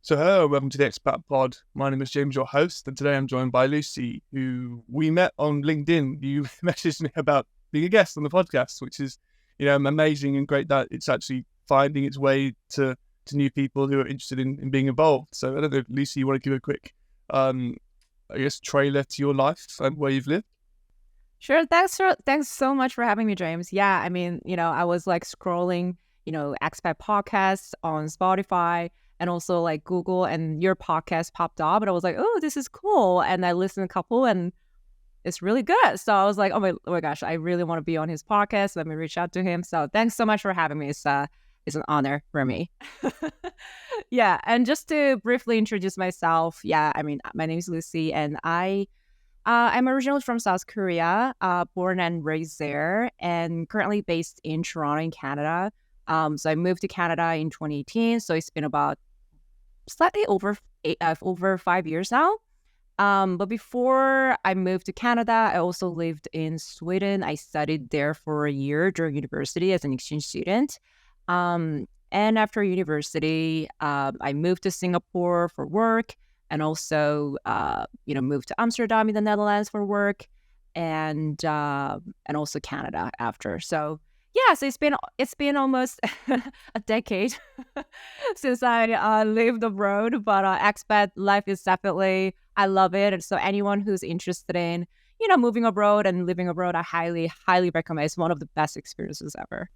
So hello, welcome to the Expat Pod. My name is James, your host, and today I'm joined by Lucy, who we met on LinkedIn. You messaged me about being a guest on the podcast, which is, amazing and great that it's actually finding its way to new people who are interested in being involved. So I don't know, Lucy, you want to give a quick, trailer to your life and where you've lived? Sure. Thanks so much for having me, James. Yeah, I was like scrolling, Expat podcasts on Spotify and also like Google, and your podcast popped up, and I was like, oh, this is cool. And I listened a couple, and it's really good. So I was like, oh my gosh, I really want to be on his podcast. Let me reach out to him. So thanks so much for having me. It's an honor for me. Yeah, and just to briefly introduce myself, my name is Lucy, and I'm originally from South Korea, born and raised there, and currently based in Toronto, in Canada. So I moved to Canada in 2018. So it's been about slightly over 5 years now. But before I moved to Canada, I also lived in Sweden. I studied there for a year during university as an exchange student. And after university, I moved to Singapore for work, and also, moved to Amsterdam in the Netherlands for work, and also Canada after. So yeah, so it's been almost a decade since I lived abroad. But expat life is definitely, I love it. And so anyone who's interested in moving abroad and living abroad, I highly recommend. It's one of the best experiences ever.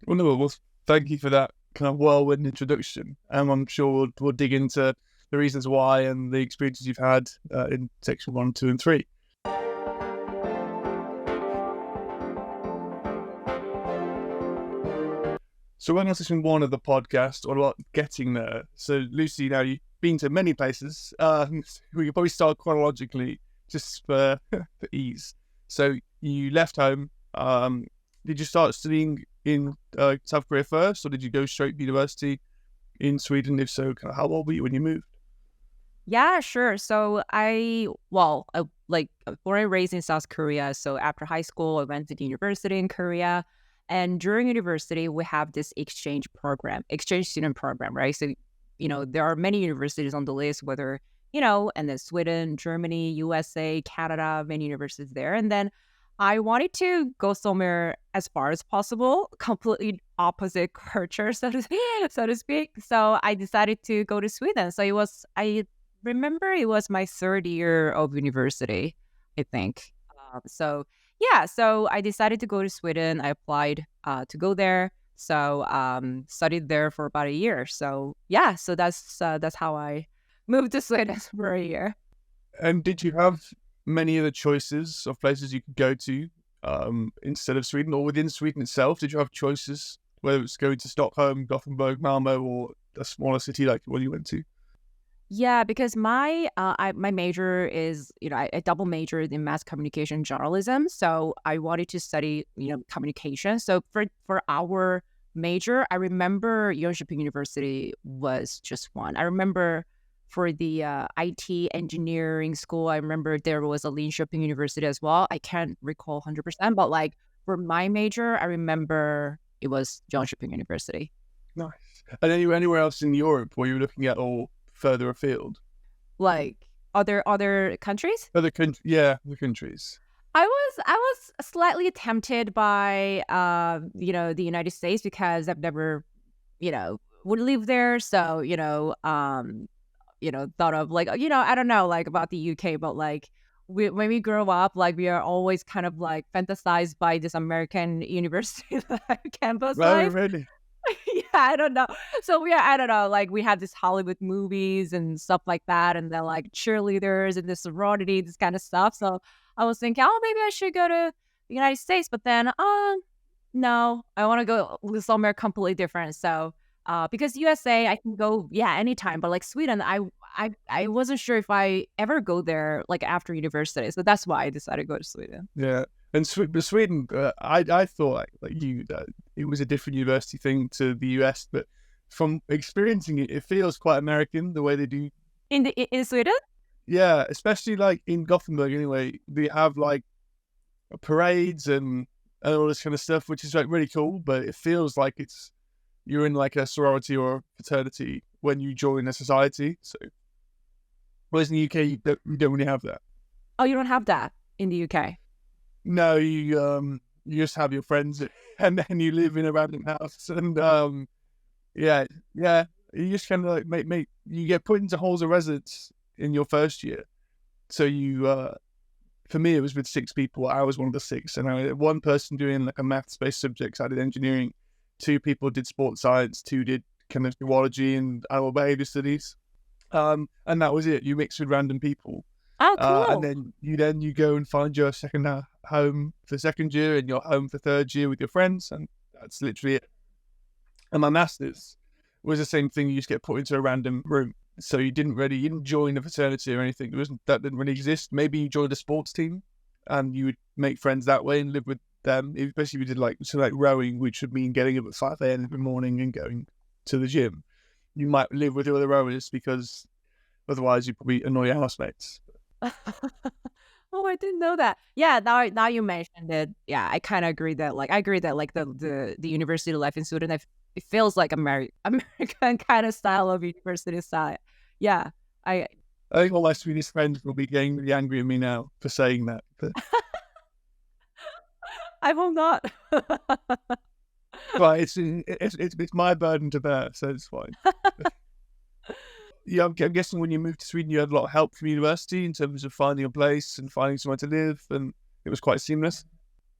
Well, thank you for that kind of whirlwind introduction. I'm sure we'll dig into the reasons why and the experiences you've had in section 1, 2, and 3. So we're on section 1 of the podcast, all about getting there. So Lucy, now you've been to many places. We could probably start chronologically just for ease. So you left home. Did you start studying in South Korea first, or did you go straight to university in Sweden? If so, kind of how old were you when you moved? Yeah, sure. So I born and raised in South Korea. So after high school, I went to the university in Korea. And during university, we have this exchange student program, right? So, there are many universities on the list, whether, and then Sweden, Germany, USA, Canada, many universities there. And then I wanted to go somewhere as far as possible, completely opposite culture, so to speak. So I decided to go to Sweden. So I remember it was my third year of university, I think. So I decided to go to Sweden. I applied to go there. So studied there for about a year. So that's how I moved to Sweden for a year. And did you have many other choices of places you could go to instead of Sweden, or within Sweden itself? Did you have choices, whether it's going to Stockholm, Gothenburg, Malmo, or a smaller city like what you went to? Yeah, because my major is, I double majored in mass communication journalism. So I wanted to study, communication. So for our major, I remember Jeon University was just one. I remember for the IT engineering school, I remember there was a Linköping University as well. I can't recall 100%, but like for my major, I remember it was Jeon University. Nice. And anywhere else in Europe where you were looking at, or further afield? Like other countries? Other countries. I was slightly tempted by the United States, because I've never would live there. So thought of like I don't know, like about the UK, but like when we grow up, like we are always kind of like fantasized by this American university campus life. Really? Yeah, I don't know. So I don't know. Like we have this Hollywood movies and stuff like that, and then like cheerleaders and the sorority, this kind of stuff. So I was thinking, oh, maybe I should go to the United States. But then, no, I want to go somewhere completely different. So, because USA, I can go, anytime. But like Sweden, I wasn't sure if I ever go there like after university. So that's why I decided to go to Sweden. Yeah. And Sweden, I thought like you, it was a different university thing to the US, but from experiencing it, it feels quite American the way they do in Sweden. Yeah, especially like in Gothenburg. Anyway, they have like parades and all this kind of stuff, which is like really cool. But it feels like it's you're in like a sorority or a fraternity when you join a society. So, whereas in the UK, you don't really have that. Oh, you don't have that in the UK? No, you just have your friends, and then you live in a random house, and yeah, you just kind of like make you get put into halls of residence in your first year. So you, for me, it was with 6 people. I was one of the 6, and I had one person doing like a maths-based subjects. I did engineering. 2 people did sports science. 2 did kind of zoology and animal behavior studies. And that was it. You mix with random people. Oh, cool. And then you go and find your second home for second year and your home for third year with your friends, and that's literally it. And my master's was the same thing. You just get put into a random room. So you didn't join a fraternity or anything. That didn't really exist. Maybe you joined a sports team and you would make friends that way and live with them. Especially if you did like rowing, which would mean getting up at 5 a.m. in the morning and going to the gym. You might live with the other rowers because otherwise you probably annoy your housemates. Oh, I didn't know that. Yeah, now you mentioned it. Yeah, I kind of agree that the university life in Sweden, it feels like American kind of style of university style. Yeah, I think all my Swedish friends will be getting really angry at me now for saying that. But I will not. Right, it's my burden to bear, so it's fine. Yeah, I'm guessing when you moved to Sweden, you had a lot of help from university in terms of finding a place and finding somewhere to live, and it was quite seamless.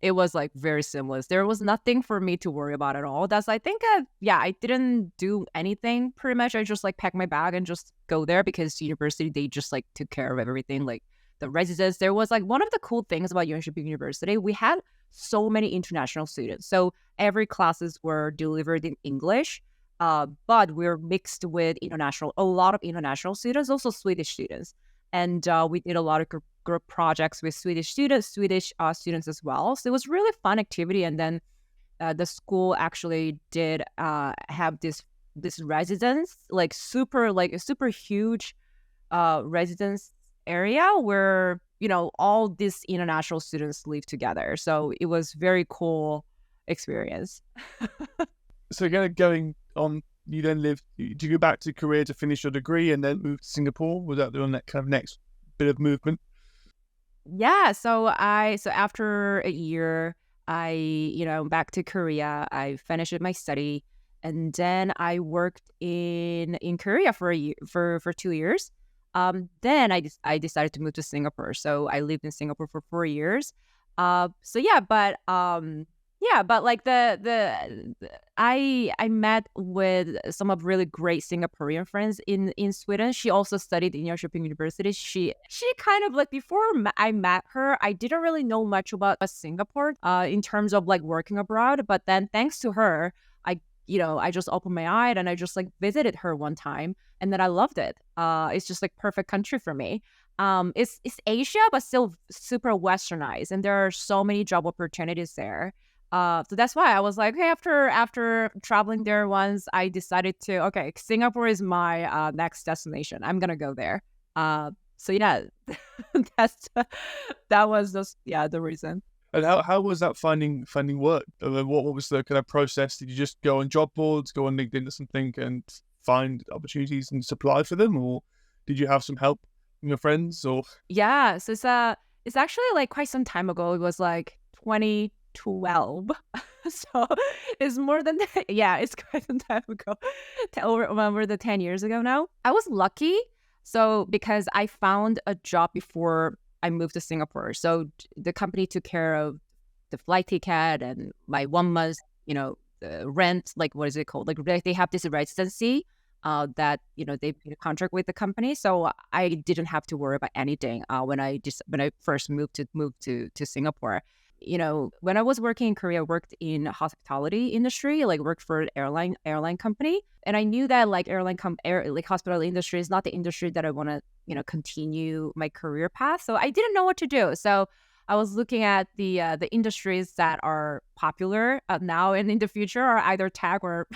It was like very seamless. There was nothing for me to worry about at all. I think I didn't do anything pretty much. I just like packed my bag and just go there because university, they just like took care of everything. Like the residence, there was like one of the cool things about Jönköping University, we had so many international students. So every classes were delivered in English. But we're mixed with a lot of international students, also Swedish students. And we did a lot of group projects with Swedish students as well. So it was really fun activity. And then the school actually did have this residence, like a super huge residence area where, all these international students live together. So it was very cool experience. So going on, you then did you go back to Korea to finish your degree and then move to Singapore? Was that the kind of next bit of movement? Yeah, so after a year, I back to Korea. I finished my study, and then I worked in Korea for a year, for 2 years. Then I decided to move to Singapore. So I lived in Singapore for 4 years. But like I met with some of really great Singaporean friends in Sweden. She also studied in Jönköping University. She kind of like, before I met her, I didn't really know much about Singapore in terms of like working abroad. But then thanks to her, I just opened my eye and I just like visited her one time, and then I loved it. It's just like perfect country for me. It's Asia, but still super westernized, and there are so many job opportunities there. So that's why I was like, hey, after traveling there once, I decided okay, Singapore is my next destination. I'm gonna go there. So yeah, that was just the reason. And how was that finding work? What was the kind of process? Did you just go on job boards, go on LinkedIn or something, and find opportunities and supply for them, or did you have some help from your friends? Or yeah, so it's actually like quite some time ago. It was like 2012. So it's more than it's quite some time ago. Over the 10 years ago now. I was lucky, so because I found a job before I moved to Singapore. So the company took care of the flight ticket and my 1 month, the rent, like what is it called? Like they have this residency that they made a contract with the company. So I didn't have to worry about anything when I first moved to Singapore. When I was working in Korea, I worked in hospitality industry, like worked for an airline company. And I knew that like hospitality industry is not the industry that I want to, continue my career path. So I didn't know what to do. So I was looking at the industries that are popular now and in the future are either tech or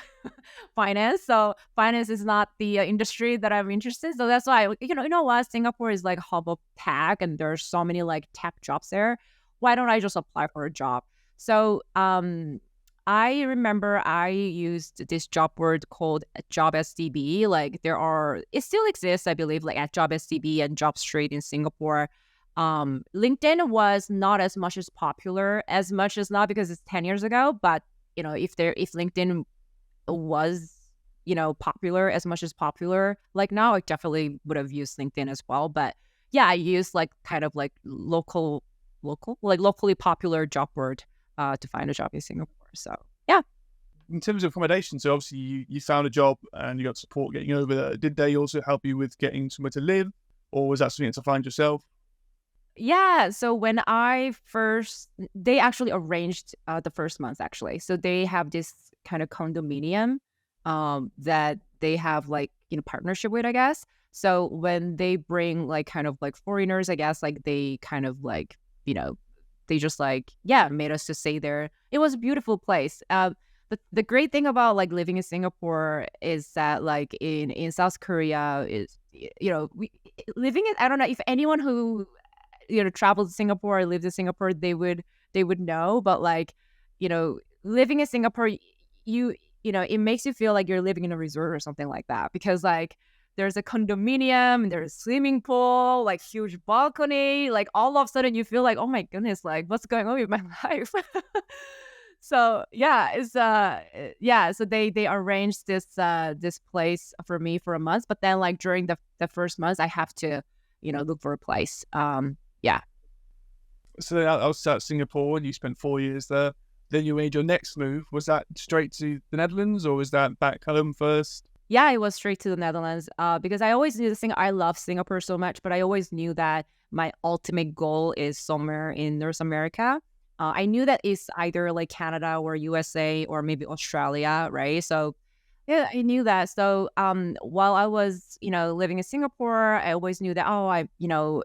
finance. So finance is not the industry that I'm interested in. So that's why, you know what, Singapore is like a hub of tech, and there's so many like tech jobs there. Why don't I just apply for a job? So I remember I used this job board called Job SDB. Like it still exists, I believe, like at Job SDB and Job Street in Singapore. LinkedIn was not as much as popular as much as not because it's 10 years ago, but if LinkedIn was popular as much as popular like now, I definitely would have used LinkedIn as well. But yeah, I used like kind of like locally popular job board to find a job in Singapore. So yeah. In terms of accommodation, so obviously you found a job and you got support getting over there. Did they also help you with getting somewhere to live, or was that something to find yourself? Yeah, so they actually arranged the first month actually. So they have this kind of condominium that they have like partnership with, I guess. So when they bring like kind of like foreigners, I guess, like they kind of like they just like made us to stay there. It was a beautiful place. The great thing about like living in Singapore is that like in South Korea is living in, I don't know if anyone who traveled to Singapore or lived in Singapore, they would know. But like, living in Singapore, it makes you feel like you're living in a resort or something like that, because like there's a condominium, there's a swimming pool, like huge balcony, like all of a sudden you feel like, oh my goodness, like what's going on with my life? So yeah, it's so they arranged this place for me for a month, but then like during the first month I have to look for a place. Yeah. So then I was at Singapore and you spent 4 years there. Then you made your next move. Was that straight to the Netherlands, or was that back home first? Yeah, it was straight to the Netherlands because I always knew this thing. I love Singapore so much, but I always knew that my ultimate goal is somewhere in North America. I knew that it's either like Canada or USA or maybe Australia, right? So yeah, I knew that. So while I was, living in Singapore, I always knew that,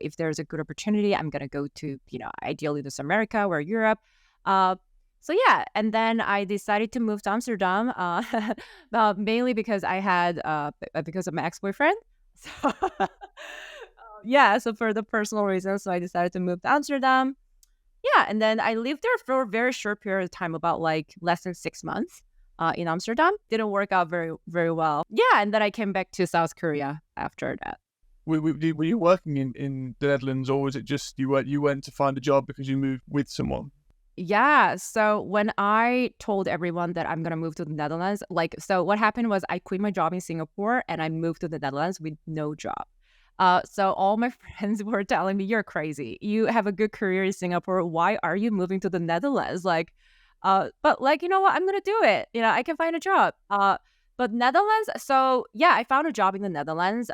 if there's a good opportunity, I'm going to go to, ideally North America or Europe. So yeah, and then I decided to move to Amsterdam, mainly because because of my ex-boyfriend. So yeah, so for the personal reasons, so I decided to move to Amsterdam. Yeah, and then I lived there for a very short period of time, about like less than 6 months in Amsterdam. Didn't work out very, very well. Yeah, and then I came back to South Korea after that. Were you working in the Netherlands, or was it just you went to find a job because you moved with someone? Yeah, so when I told everyone that I'm going to move to the Netherlands, so what happened was I quit my job in Singapore and I moved to the Netherlands with no job. So all my friends were telling me, you're crazy. You have a good career in Singapore. Why are you moving to the Netherlands? But like, you know what? I'm going to do it. I can find a job. But Netherlands. So yeah, I found a job in the Netherlands.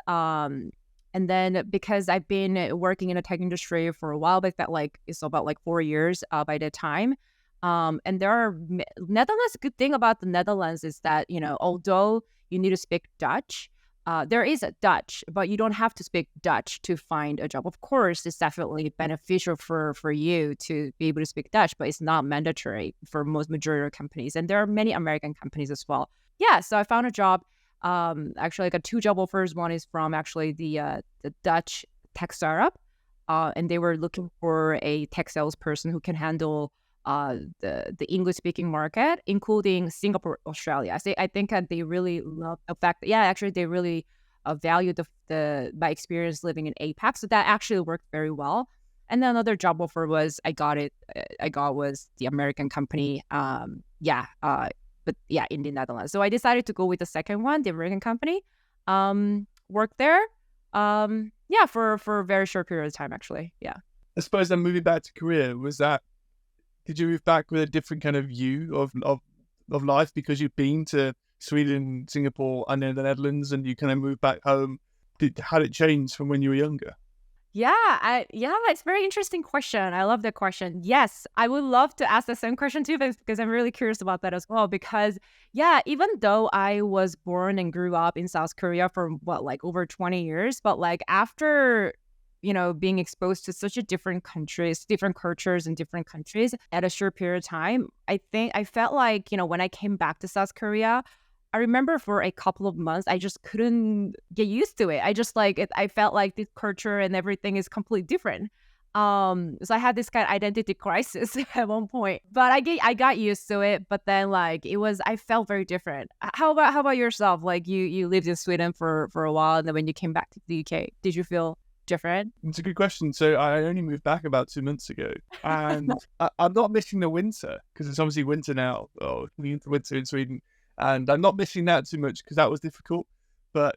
And then because I've been working in the tech industry for a while, but that like it's about like 4 years by the time. And there are Netherlands. Good thing about the Netherlands is that although you need to speak Dutch, there is a Dutch, but you don't have to speak Dutch to find a job. Of course, it's definitely beneficial for you to be able to speak Dutch, but it's not mandatory for most majority of companies. And there are many American companies as well. Yeah, so I found a job. Actually, I got 2 job offers. One is from actually the Dutch tech startup, and they were looking for a tech salesperson who can handle the English speaking market, including Singapore, Australia. I think that they really love the fact that actually they really value my experience living in APAC. So that actually worked very well. And then another job offer was I got was the American company. But yeah, in the Netherlands. So I decided to go with the second one, the American company. Worked there. For a very short period of time, actually. Yeah. I suppose then moving back to Korea, did you move back with a different kind of view of life because you've been to Sweden, Singapore, and then the Netherlands, and you kind of moved back home? How did it change from when you were younger? Yeah, it's a very interesting question. I love that question. Yes, I would love to ask the same question too, because I'm really curious about that as well. Because even though I was born and grew up in South Korea for over 20 years, but like after being exposed to such different countries, different cultures in different countries at a short period of time, I think I felt like when I came back to South Korea, I remember for a couple of months, I just couldn't get used to it. I just I felt like this culture and everything is completely different. So I had this kind of identity crisis at one point, but I got used to it. But then like I felt very different. How about yourself? Like you lived in Sweden for a while, and then when you came back to the UK, did you feel different? It's a good question. So I only moved back about 2 months ago, and I'm not missing the winter because it's obviously winter now. Oh, winter in Sweden, and I'm not missing that too much because that was difficult. But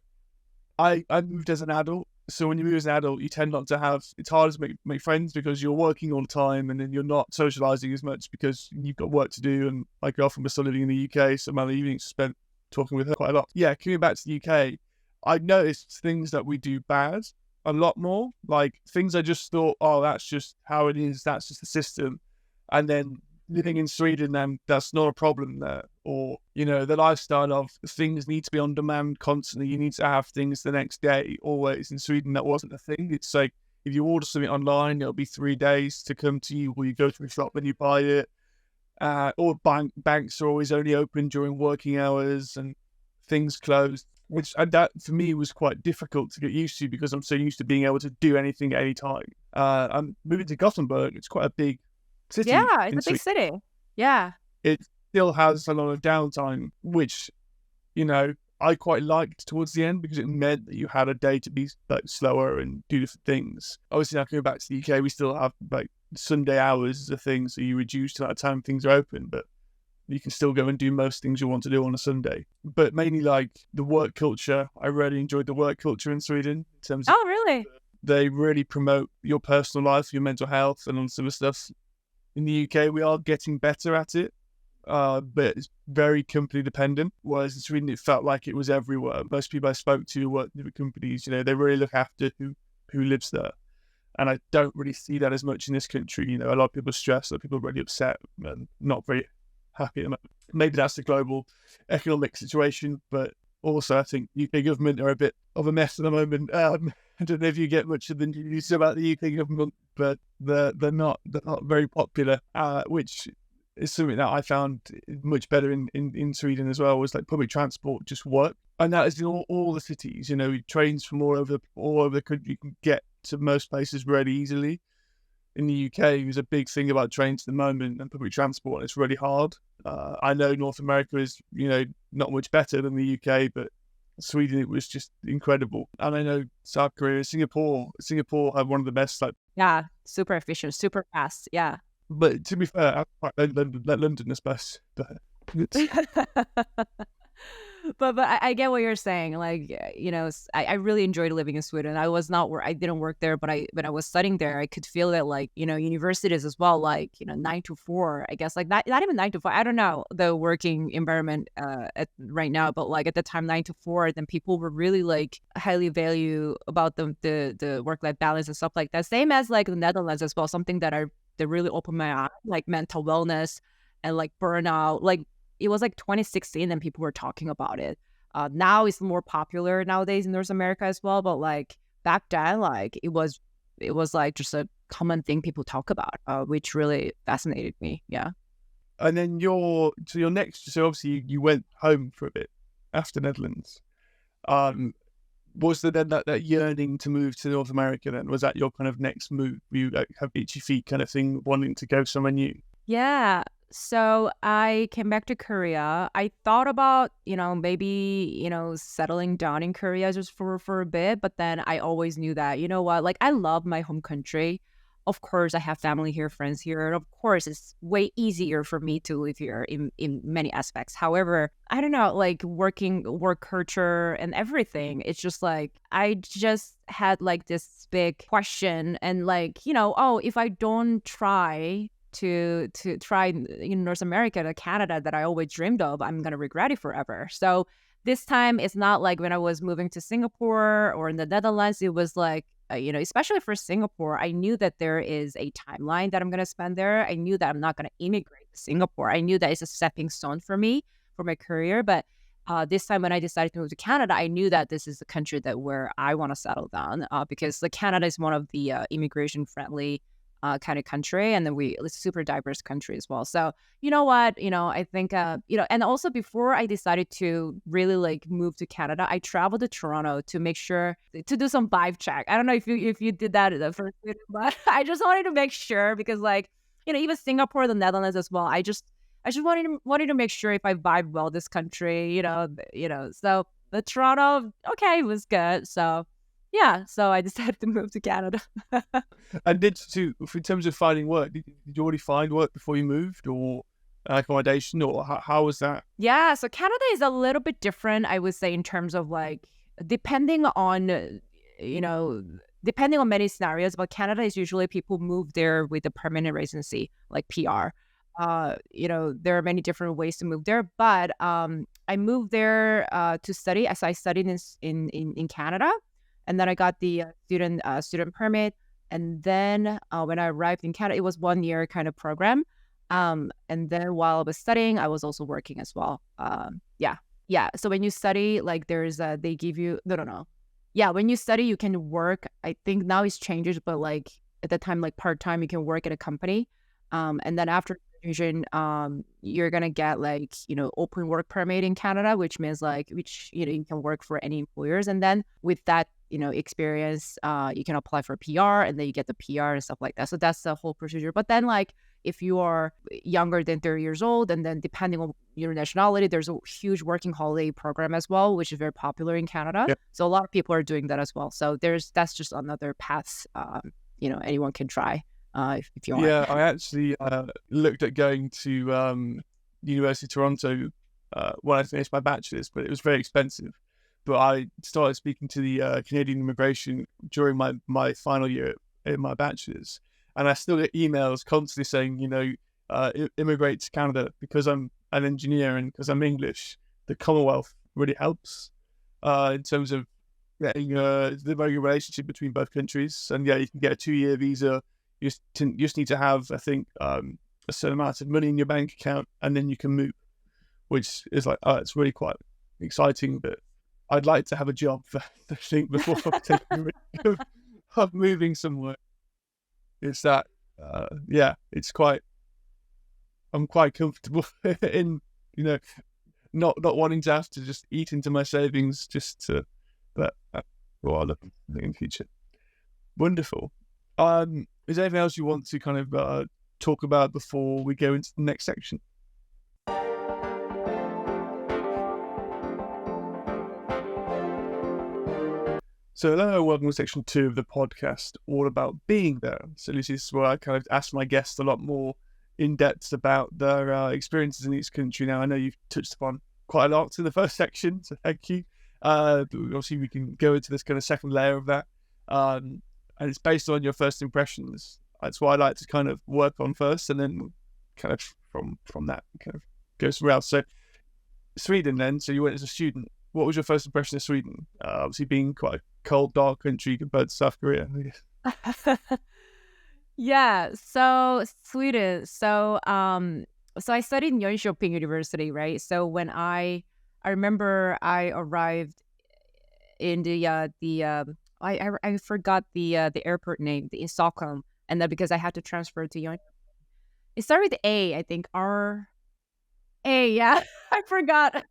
I moved as an adult. So when you move as an adult, you tend not to have, it's hard to make friends because you're working all the time and then you're not socializing as much because you've got work to do. And my girlfriend was still living in the UK, so my evenings spent talking with her quite a lot. Yeah, coming back to the UK, I noticed things that we do bad a lot more. Like things I just thought, oh, that's just how it is, that's just the system. And then living in Sweden, then that's not a problem there. Or, you know, the lifestyle of things need to be on demand constantly. You need to have things the next day, always. In Sweden, that wasn't a thing. It's like, if you order something online, it'll be 3 days to come to you, or you go to the shop and you buy it. Or banks are always only open during working hours and things closed, and that for me was quite difficult to get used to because I'm so used to being able to do anything at any time. I'm moving to Gothenburg. It's quite a big city. Yeah, it's a big city. Yeah. It still has a lot of downtime, which, you know, I quite liked towards the end because it meant that you had a day to be like slower and do different things. Obviously, now coming back to the UK, we still have like Sunday hours as a thing, so you reduce to that time things are open, but you can still go and do most things you want to do on a Sunday. But mainly like the work culture, I really enjoyed the work culture in Sweden in terms of really? They really promote your personal life, your mental health, and all sort of stuff. In the UK, we are getting better at it, but it's very company dependent. Whereas in Sweden, it felt like it was everywhere. Most people I spoke to who work in different companies, you know, they really look after who lives there. And I don't really see that as much in this country. You know, a lot of people are stressed, a lot of people are really upset and not very happy. Maybe that's the global economic situation, but also I think UK government are a bit of a mess at the moment. I don't know if you get much of the news about the UK government, but they're not very popular, which is something that I found much better in Sweden as well. Was like public transport just work, and that is in all the cities. You know, trains from all over the country. You can get to most places really easily. In the UK, there's a big thing about trains at the moment and public transport, and it's really hard. I know North America is, you know, not much better than the UK, but Sweden, it was just incredible. And I know South Korea, Singapore have one of the best. Like, yeah, super efficient, super fast. Yeah. But to be fair, I quite like London is best. But I get what you're saying. Like, you know, I really enjoyed living in Sweden. I didn't work there, but when I was studying there, I could feel that, like, you know, universities as well, like, you know, 9 to 4, I guess, like not even 9 to 4. I don't know the working environment right now, but like at the time, 9 to 4, then people were really like highly value about the work-life balance and stuff like that. Same as like the Netherlands as well, something that really opened my eye, like mental wellness and like burnout. Like, it was like 2016 and people were talking about it. Now it's more popular nowadays in North America as well. But like back then, like it was like just a common thing people talk about, which really fascinated me. Yeah. And then so obviously you went home for a bit after Netherlands. Was there then that yearning to move to North America then? Was that your kind of next move? You like have itchy feet kind of thing, wanting to go somewhere new? Yeah. So I came back to Korea. I thought about, you know, maybe, you know, settling down in Korea just for a bit. But then I always knew that, you know what, like I love my home country. Of course, I have family here, friends here. And of course, it's way easier for me to live here in many aspects. However, I don't know, like work culture and everything. It's just like, I just had like this big question and like, you know, oh, if I don't try to try in North America to Canada that I always dreamed of, I'm going to regret it forever. So this time it's not like when I was moving to Singapore or in the Netherlands. It was like, you know, especially for Singapore, I knew that there is a timeline that I'm going to spend there. I knew that I'm not going to immigrate to Singapore. I knew that it's a stepping stone for me, for my career. But this time when I decided to move to Canada, I knew that this is the country where I want to settle down because Canada is one of the immigration friendly kind of country, and then it's super diverse country as well. So you know what, I think and also before I decided to really like move to Canada, I traveled to Toronto to make sure to do some vibe check. I don't know if you did that the first video, but I just wanted to make sure because like even Singapore, the Netherlands as well. I just wanted to make sure if I vibe well this country, So the Toronto, okay, was good. So yeah, so I decided to move to Canada. And in terms of finding work, did you already find work before you moved, or accommodation, or how was that? Yeah, so Canada is a little bit different, I would say, in terms of like depending on many scenarios. But Canada is usually people move there with a permanent residency, like PR. There are many different ways to move there, but I moved there to study. As I studied in Canada, and then I got the student permit. And then when I arrived in Canada, it was 1 year kind of program. And then while I was studying, I was also working as well. Yeah. So when you study, like they give you no. Yeah, when you study, you can work. I think now it's changes, but like at the time, like part time, you can work at a company. And then after graduation, you're gonna get like open work permit in Canada, which means like you can work for any employers. And then with that experience, you can apply for PR, and then you get the PR and stuff like that. So that's the whole procedure. But then like if you are younger than 30 years old, and then depending on your nationality, there's a huge working holiday program as well, which is very popular in Canada. Yep. So a lot of people are doing that as well. So that's just another path anyone can try if you want. Yeah, I actually looked at going to University of Toronto when I finished my bachelor's, but it was very expensive. But I started speaking to the Canadian immigration during my final year in my bachelor's, and I still get emails constantly saying, immigrate to Canada because I'm an engineer and because I'm English. The Commonwealth really helps in terms of getting the very good relationship between both countries. And yeah, you can get a 2-year visa. You just need to have, I think, a certain amount of money in your bank account, and then you can move, which is like, it's really quite exciting. But I'd like to have a job, I think, before taking the risk of moving somewhere. It's that, I'm quite comfortable in, not wanting to have to just eat into my savings but I'll look in the future. Wonderful. Is there anything else you want to kind of talk about before we go into the next section? So hello, welcome to section 2 of the podcast, all about being there. So this is where I kind of ask my guests a lot more in depth about their experiences in each country. Now, I know you've touched upon quite a lot in the first section, so thank you. But obviously, we can go into this kind of second layer of that. And it's based on your first impressions. That's what I like to kind of work on first, and then kind of from that kind of goes around. So Sweden then, so you went as a student. What was your first impression of Sweden? Obviously being quite a cold, dark country compared to South Korea, I guess. Yeah, so Sweden. So I studied in Jönköping University, right? So when I remember I arrived in I forgot the airport name, in Stockholm, and then because I had to transfer to Jeon. It started with A, I think. Yeah, I forgot.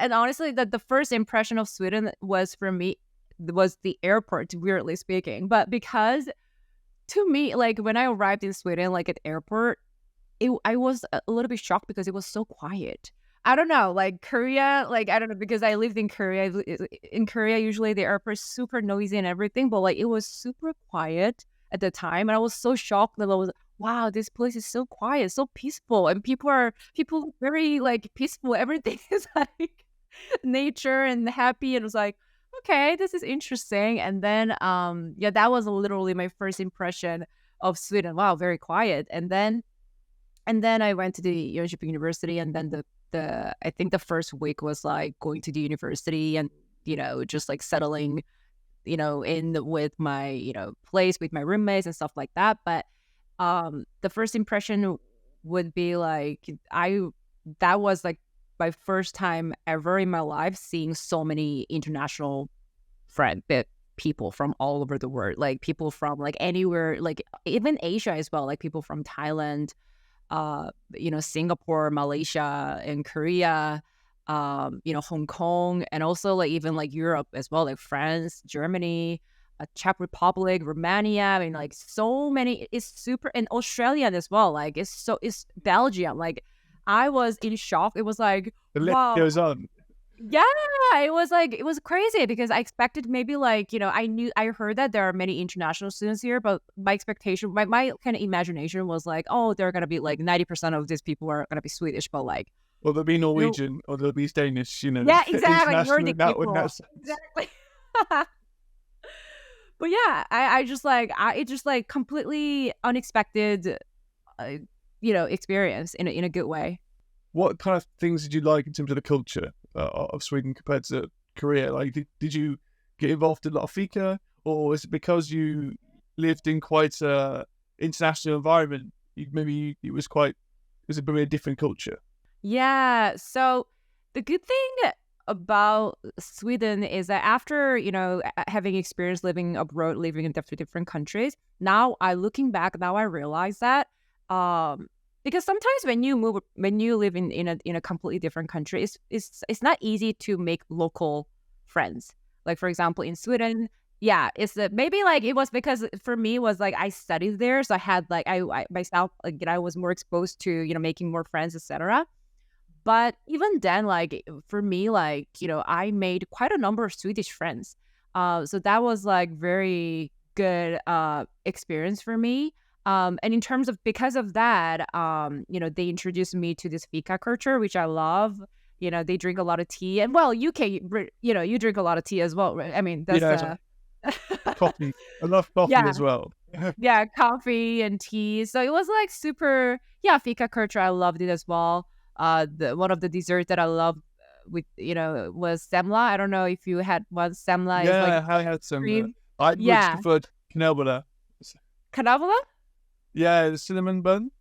And honestly, the first impression of Sweden was the airport, weirdly speaking. But because to me, like when I arrived in Sweden, like at the airport, I was a little bit shocked because it was so quiet. I don't know, like Korea, like I don't know, because I lived in Korea. In Korea, usually the airport is super noisy and everything, but like it was super quiet at the time, and I was so shocked that I was, wow, this place is so quiet, so peaceful, and people very like peaceful. Everything is like nature and happy, and it was like, okay, this is interesting. And then that was literally my first impression of Sweden. Wow, very quiet. And then I went to the Jönköping University, and then I think the first week was like going to the university and just like settling in with my place with my roommates and stuff like that. But the first impression would be like that was like my first time ever in my life seeing so many international people from all over the world, like people from like anywhere, like even Asia as well, like people from Thailand, Singapore, Malaysia, and Korea, Hong Kong, and also like even like Europe as well, like France, Germany, Czech Republic, Romania. I mean, like so many. It's super, and Australian as well. Like it's Belgium. Like I was in shock. It was like, The list wow. goes on. Yeah, it was crazy because I expected maybe like, I heard that there are many international students here, but my expectation, my kind of imagination was like, oh, they're going to be like 90% of these people are going to be Swedish, but like, Or they'll be Norwegian, or they'll be Danish, yeah, exactly. international Nordic people. Exactly. But yeah, I just like, it just like completely unexpected, experience in a good way. What kind of things did you like in terms of the culture of Sweden compared to Korea? Like, did you get involved in a lot of fika, or is it because you lived in quite a international environment? It was probably a different culture. Yeah. So the good thing about Sweden is that after, having experience living abroad, living in different countries, now looking back, now I realize that, because sometimes when you live in a completely different country, it's not easy to make local friends. Like for example, in Sweden, yeah, maybe like it was because for me it was like I studied there, so I had like I myself, like, I was more exposed to making more friends, etc. But even then, like for me, like I made quite a number of Swedish friends. So that was like very good experience for me. And in terms of, because of that, they introduced me to this fika culture, which I love. They drink a lot of tea, and well, UK, you drink a lot of tea as well, right? I mean, that's coffee. I love coffee as well. Yeah, coffee and tea. So it was like super, yeah, fika culture. I loved it as well. One of the desserts that I loved was semla. I don't know if you had one. Semla is like I had semla. cream. I much preferred kanelbulle. Kanelbulle? Yeah, the cinnamon bun.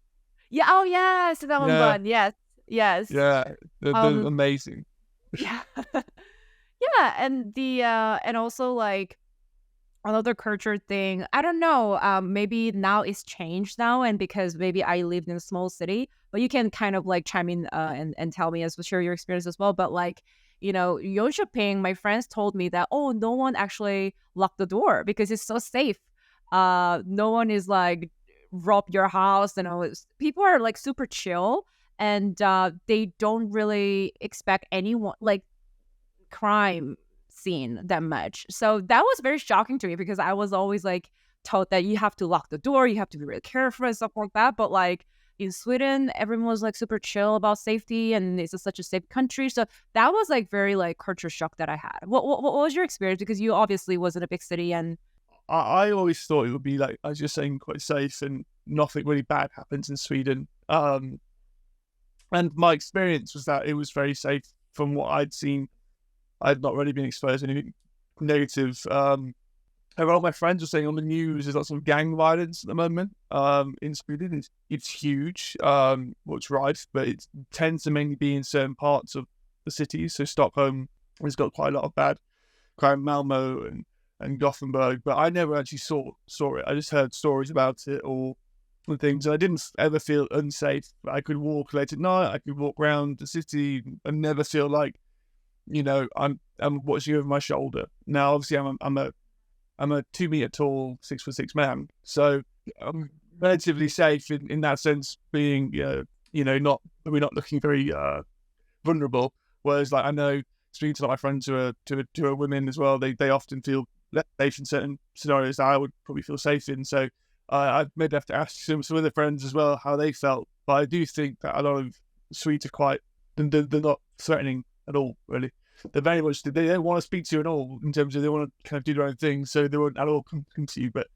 Yeah. Oh, yeah, cinnamon bun. Yes. Yeah, they're amazing. Yeah. Yeah, and also like another culture thing. I don't know. Maybe now it's changed now, and because maybe I lived in a small city, but you can kind of like chime in and tell me, share your experience as well. But like, Jönköping, my friends told me that, oh, no one actually locked the door because it's so safe. No one is like rob your house, people are like super chill, and they don't really expect anyone like crime scene that much. So that was very shocking to me because I was always like told that you have to lock the door, you have to be really careful and stuff like that. But like in Sweden, everyone was like super chill about safety, and it's such a safe country. So that was like very like culture shock that I had. What was your experience? Because you obviously was in a big city, and I always thought it would be like, as you're saying, quite safe and nothing really bad happens in Sweden. And my experience was that it was very safe from what I'd seen. I'd not really been exposed to anything negative. A lot of my friends were saying on the news there's lots of gang violence at the moment in Sweden. It's huge, it's rife, but it tends to mainly be in certain parts of the cities. So Stockholm has got quite a lot of bad crime, Malmo and Gothenburg, but I never actually saw it. I just heard stories about it or things, and I didn't ever feel unsafe. I could walk late at night, I could walk around the city and never feel like, I'm watching over my shoulder. Now, obviously, I'm a 2 meter tall, 6'6" man, so I'm relatively safe in that sense, being we're not looking very vulnerable. Whereas, like, I know speaking to my friends who are women as well, they often feel less safe in certain scenarios that I would probably feel safe in. So I maybe have to ask some other friends as well how they felt. But I do think that a lot of Swedes are quite, they're not threatening at all, really. They're very much, they don't want to speak to you at all, in terms of they want to kind of do their own thing, so they won't at all come to you. But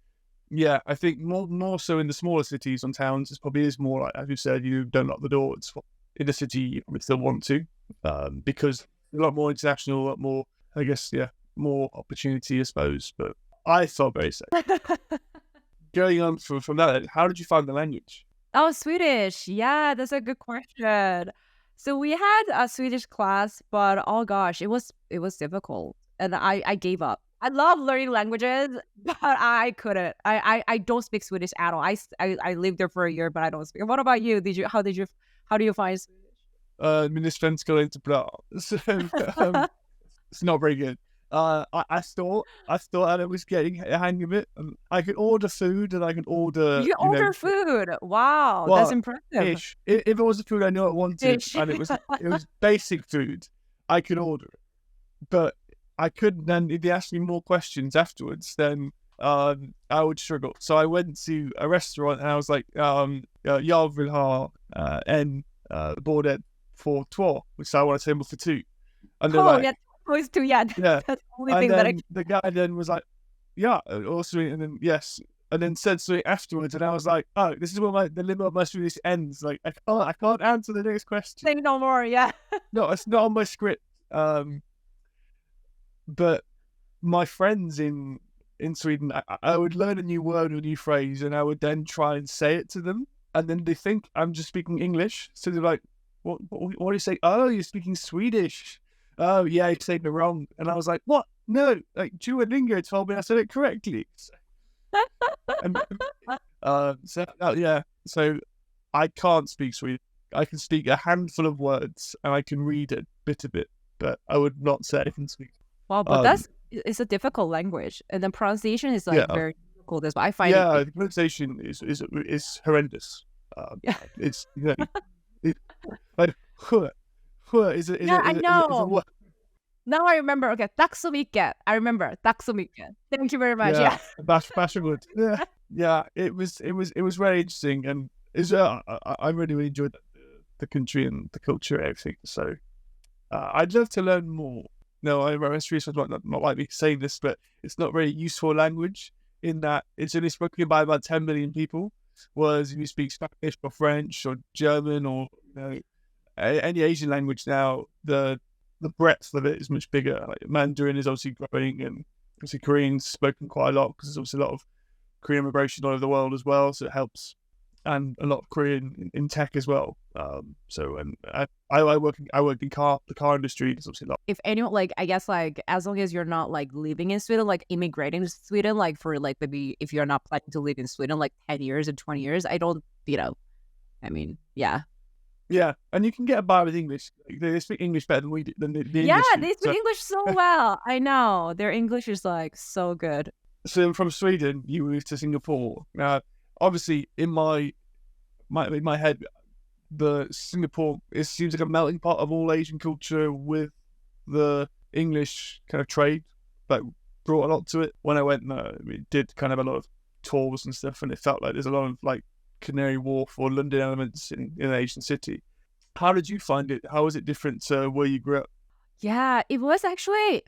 yeah, I think more so in the smaller cities and towns, it probably is more like, as you said, you don't lock the door. It's in the city you probably still want to, because a lot more international, a lot more, I guess, more opportunity, I suppose. But I felt very safe. Going on from that, how did you find the language? Oh, Swedish. Yeah, that's a good question. So we had a Swedish class, but oh gosh, it was difficult, and I gave up. I love learning languages, but I couldn't. I don't speak Swedish at all. I lived there for a year, but I don't speak. What about you? How do you find Swedish? Min svenska är inte bra. So, it's not very good. I thought I was getting a hang of it. I could order food and I could order. You order food. Wow, well, that's impressive. Ish. If it was the food I knew I wanted Ish. and it was basic food, I could order it. But I couldn't. Then if they asked me more questions afterwards, then I would struggle. So I went to a restaurant and I was like, jag vill ha en bordet för två, which I want a table for two. And they're like, yeah, always too. Yeah, yeah. that's the only And thing that I. then the guy then was like, yeah, also, and then yes, and then said something afterwards, and I was like, oh, this is where the limit of my Swedish ends. Like, I can't answer the next question. Say no more. Yeah. No, it's not on my script. But my friends in Sweden, I would learn a new word or a new phrase, and I would then try and say it to them, and then they think I'm just speaking English, so they're like, what do you say? Oh, you're speaking Swedish. Oh, yeah, you're saying it wrong. And I was like, what? No, like Duolingo told me I said it correctly. So I can't speak Swedish. I can speak a handful of words and I can read a bit of it, but I would not say I can speak. Wow, but it's a difficult language, and the pronunciation is like very difficult as well. I find the pronunciation is horrendous. It's like I know. Now I remember. Okay, tack så mycket. I remember. Tack så mycket. Thank you very much. Yeah. Varsågod. Yeah. It was very interesting, and I really enjoyed the country and the culture and everything. So I'd love to learn more. No, I'm serious. I not like me saying this, but it's not very useful language in that it's only spoken by about 10 million people. Whereas if you speak Spanish or French or German or any Asian language now, the breadth of it is much bigger. Like Mandarin is obviously growing, and obviously Korean's spoken quite a lot because there's obviously a lot of Korean immigration all over the world as well, so it helps. And a lot of Korean in tech as well. And I work in the car industry. There's obviously a lot. If anyone, like, I guess, like, as long as you're not like living in Sweden, like immigrating to Sweden, like for like maybe if you're not planning to live in Sweden like 10 years and 20 years, I don't, I mean, yeah. Yeah, and you can get by with English. They speak English better than we do. Than the yeah, industry. They speak English so well. I know their English is like so good. So from Sweden, you moved to Singapore. Now, obviously, in my head, the Singapore seems like a melting pot of all Asian culture with the English kind of trade that brought a lot to it. When I went there, we did kind of a lot of tours and stuff, and it felt like there's a lot of like Canary Wharf or London elements in an Asian city. How did you find it? How was it different to where you grew up? Yeah, it was actually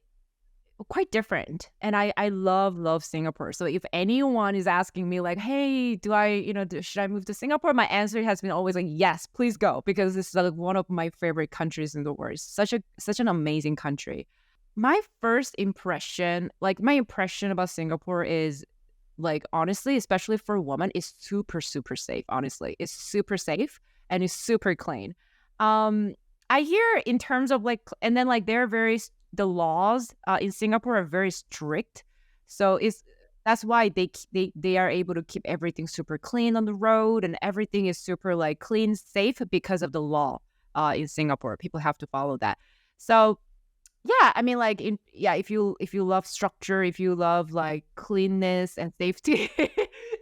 quite different, and I love Singapore. So if anyone is asking me like, hey, should I move to Singapore, my answer has been always like, yes, please go, because this is like one of my favorite countries in the world. Such an amazing country. My impression about Singapore is, like, honestly, especially for a woman, is super safe. Honestly, it's super safe and it's super clean. I hear in terms of like, and then like the laws in Singapore are very strict, so that's why they are able to keep everything super clean on the road, and everything is super like clean, safe because of the law in Singapore. People have to follow that. So yeah, I mean, like, if you love structure, if you love like cleanness and safety,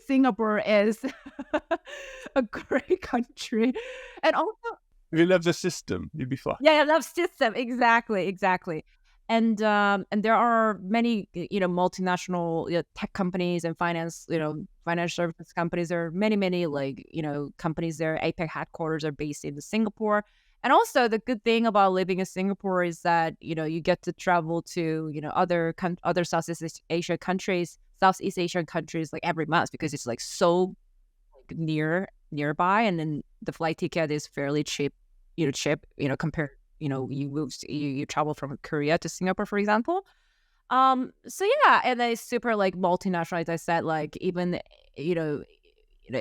Singapore is a great country. And also, if you love the system, you'd be fine. Yeah, I love system. Exactly. And there are many, multinational tech companies and financial services companies. There are many like, companies there. APEC headquarters are based in Singapore. And also the good thing about living in Singapore is that, you get to travel to, other Southeast Asian countries like every month, because it's like so like nearby, and then the flight ticket is fairly cheap, compared, you travel from Korea to Singapore, for example. So yeah, and then it's super like multinational, as I said, like even,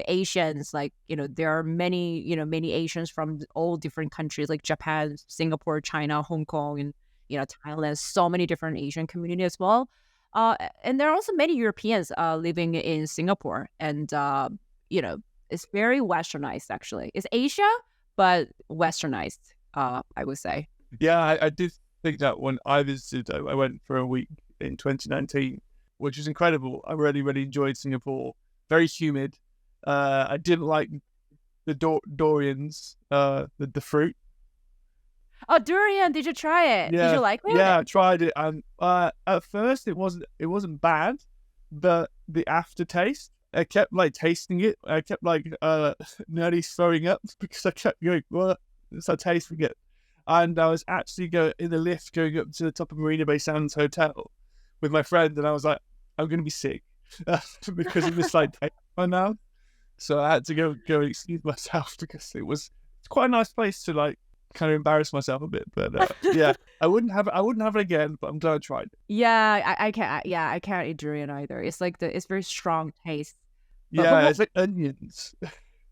Asians, like, there are many Asians from all different countries, like Japan, Singapore, China, Hong Kong, and, Thailand, so many different Asian community as well. And there are also many Europeans living in Singapore, and it's very westernized. Actually, it's Asia, but westernized. I would say. Yeah, I did think that when I visited, I went for a week in 2019, which was incredible. I really, really enjoyed Singapore. Very humid. I didn't like the durians, the fruit. Oh, durian! Did you try it? Yeah, Did you like it? yeah, I tried it, and at first it wasn't bad, but the aftertaste, I kept like tasting it. I kept like nearly throwing up because I kept going, what? So tasting it, and I was actually in the lift going up to the top of Marina Bay Sands Hotel with my friend, and I was like, I'm going to be sick because of this like taste in my mouth. So I had to go and excuse myself because it's quite a nice place to like kind of embarrass myself a bit. But yeah, I wouldn't have it again, but I'm glad I tried it. Yeah, I can't. Yeah, I can't eat durian either. It's like it's very strong taste. Yeah, it's like onions.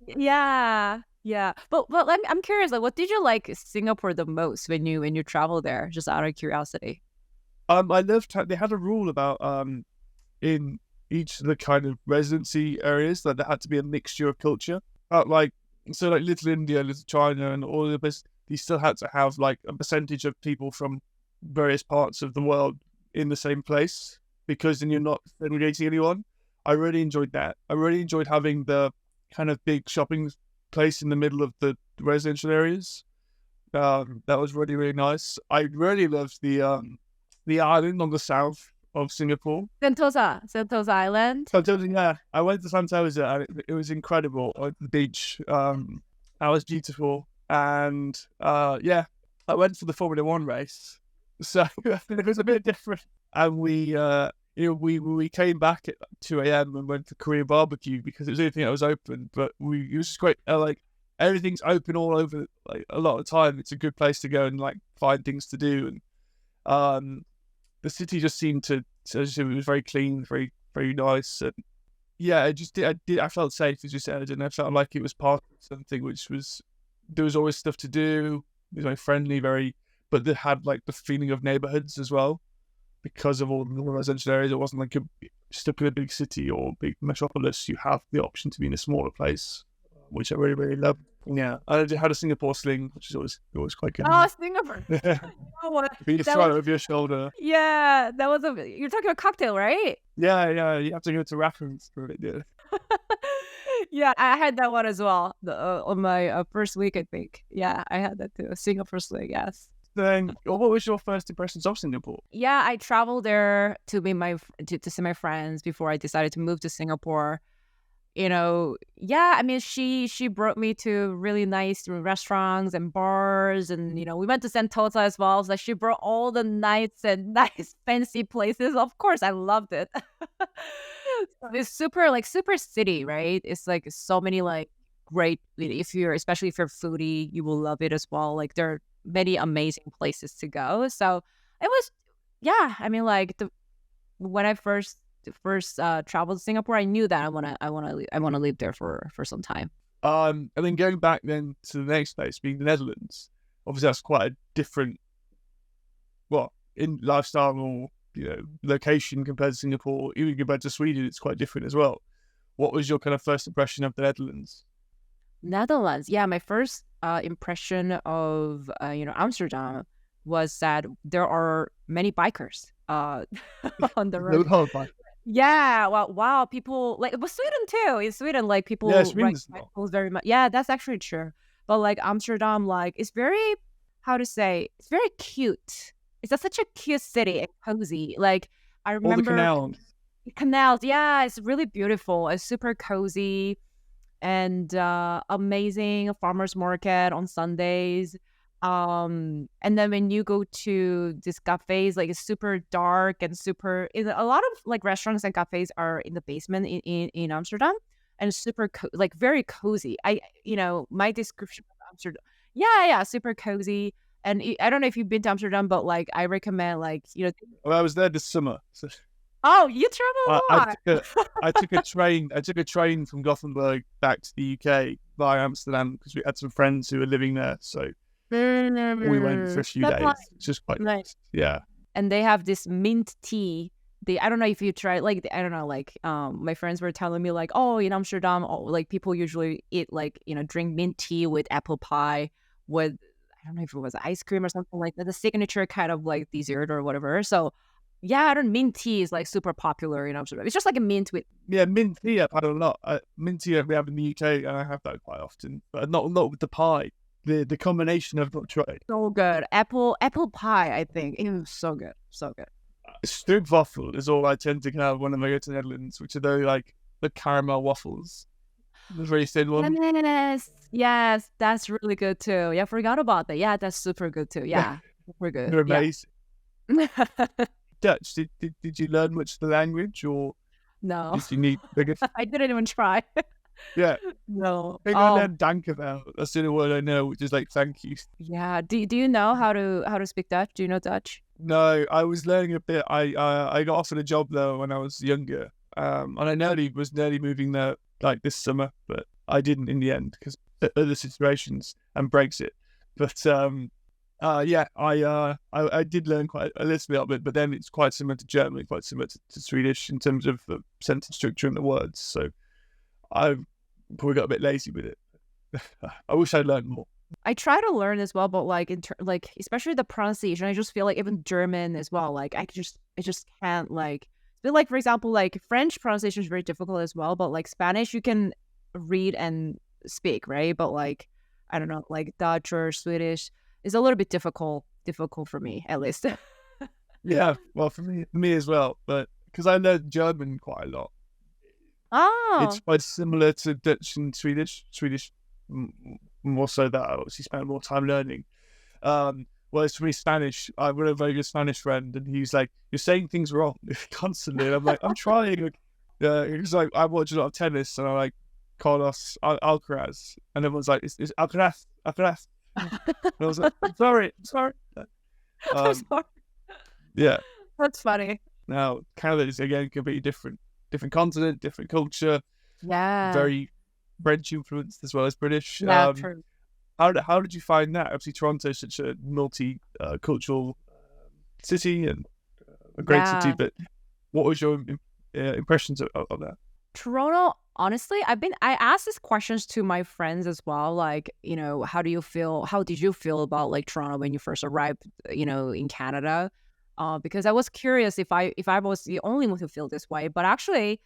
Yeah, yeah. But I'm curious. Like, what did you like Singapore the most when you travel there? Just out of curiosity. I loved they had a rule about in each of the kind of residency areas that there had to be a mixture of culture. Like Little India, Little China, and all of the places, you still had to have like a percentage of people from various parts of the world in the same place, because then you're not segregating anyone. I really enjoyed that. I really enjoyed having the kind of big shopping place in the middle of the residential areas. That was really, really nice. I really loved the island on the south of Singapore. Sentosa Island. Sentosa, yeah. I went to Sentosa and it was incredible. I went to the beach. That was beautiful. And yeah, I went for the Formula One race. So it was a bit different. And we came back at 2 a.m. and went to Korean barbecue because it was the only thing that was open. But it was just great. Like everything's open all over. Like a lot of the time, it's a good place to go and like find things to do. And the city just seemed to. It was very clean, very very nice. And yeah, I felt safe, as you said, and I felt like it was part of something which was. There was always stuff to do. It was very friendly, but they had like the feeling of neighborhoods as well. Because of all the residential areas, it wasn't like you're stuck in a big city or big metropolis. You have the option to be in a smaller place, which I really, really love. Yeah, I had a Singapore sling, which is always quite good. Oh, Singapore! You throw it over your shoulder. Yeah, that was you're talking about cocktail, right? Yeah. You have to go to Raffles for it. Yeah. Yeah, I had that one as well on my first week, I think. Yeah, I had that too. Singapore sling, yes. Then, what was your first impressions of Singapore? Yeah, I traveled there to see my friends before I decided to move to Singapore. Yeah, I mean, she brought me to really nice restaurants and bars, and we went to Sentosa as well. So she brought all the nice fancy places. Of course, I loved it. It's super city, right? It's like so many like great. Especially if you're a foodie, you will love it as well. Like there are many amazing places to go. So it was, yeah. I mean, like when I first traveled to Singapore, I knew that I wanna live there for some time. And then going back then to the next place, being the Netherlands. Obviously, that's quite a different, in lifestyle or location compared to Singapore. Even compared to Sweden, it's quite different as well. What was your kind of first impression of the Netherlands? Netherlands, yeah. My first impression of Amsterdam was that there are many bikers on the road. Yeah, wow. People but Sweden too. In Sweden, like people ride bicycles very much. Yeah, that's actually true. But like Amsterdam, like it's very, how to say, it's very cute. It's such a cute city and cozy. Like I remember all the canals. Yeah, it's really beautiful. It's super cozy and amazing farmers market on Sundays. And then when you go to these cafes, like it's super dark and a lot of like restaurants and cafes are in the basement in Amsterdam, and it's super very cozy. My description of Amsterdam, yeah, super cozy. And I don't know if you've been to Amsterdam, but like I recommend Well, I was there this summer. So. Oh, you travel a lot. I took a train from Gothenburg back to the UK via Amsterdam because we had some friends who were living there. So we went for a few days. It's just quite nice. Yeah. And they have this mint tea I don't know if you try, like, I don't know, like, my friends were telling me, like, oh, in Amsterdam, oh, like, people usually eat, like, drink mint tea with apple pie with, I don't know if it was ice cream or something like that, the signature kind of, like, dessert or whatever. So, yeah, I don't, mint tea is, like, super popular in Amsterdam. It's just like a mint with, Yeah, mint tea I've had a lot. Mint tea we have in the UK, and I have that quite often, but not with the pie. The combination I've not tried. so good. Apple pie, I think. It was so good. So good. Stroopwafel is all I tend to have when I go to the Netherlands, which are like the caramel waffles. The very thin one. Yes, that's really good too. Yeah, I forgot about that. Yeah, that's super good too. Yeah, super good. They're amazing. Yeah. Dutch, did you learn much of the language, or No. did you need bigger? I didn't even try. Yeah. No. I think I learned dankjewel. That's the only word I know, which is like thank you. Yeah. Do you know how to speak Dutch? Do you know Dutch? No, I was learning a bit. I got offered a job though when I was younger, and I was nearly moving there like this summer, but I didn't in the end because other situations and Brexit. But yeah, I did learn quite a little bit of it, but then it's quite similar to German, quite similar to Swedish in terms of the sentence structure and the words. So I've probably got a bit lazy with it. I wish I'd learned more. I try to learn as well, but like like especially the pronunciation, I just feel like even German as well. Like I just can't like. But like for example, like French pronunciation is very difficult as well. But like Spanish, you can read and speak, right? But like I don't know, like Dutch or Swedish is a little bit difficult for me at least. Yeah, well for me as well, but because I learned German quite a lot. Oh, It's quite similar to Dutch and Swedish. Swedish more so that I obviously spent more time learning. Whereas for me, Spanish, I've got a very good Spanish friend, and he's like, "You're saying things wrong constantly." And I'm like, "I'm trying." It's like I watch a lot of tennis, and I'm like, Carlos Alcaraz, and everyone's like, "It's Alcaraz, Alcaraz." And I was like, "I'm sorry." I'm sorry. Yeah. That's funny. Now Canada is again completely different continent, different culture. Yeah. Very French influenced as well as British. Yeah, true. How did you find that? Obviously, Toronto is such a multi-cultural city and a great city, but what was your impressions of that? Toronto, honestly, I asked these questions to my friends as well. Like, how did you feel about like Toronto when you first arrived, in Canada? Because I was curious if I was the only one who feel this way, but actually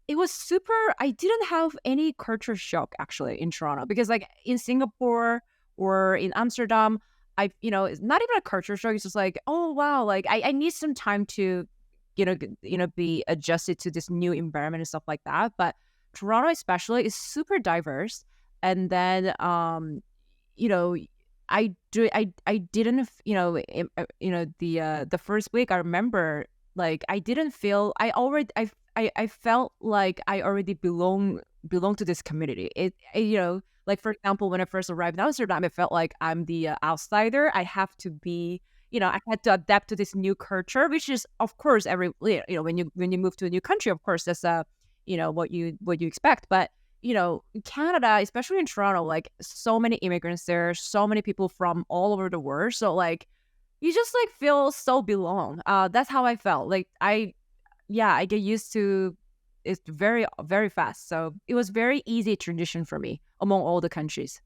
it was super. I didn't have any culture shock actually in Toronto because like in Singapore or in Amsterdam, it's not even a culture shock. It's just like, oh wow, like I need some time to, be adjusted to this new environment and stuff like that. But Toronto especially is super diverse, and then I didn't the first week I remember like I didn't feel I felt like I already belong to this community. Like for example, when I first arrived in Amsterdam, I felt like I'm the outsider. I have to be, I had to adapt to this new culture, which is of course when you move to a new country, of course that's what you expect. But in Canada, especially in Toronto, like so many immigrants there, so many people from all over the world. So like you just like feel so belong. That's how I felt. Like I get used to it very, very fast. So it was very easy transition for me among all the countries.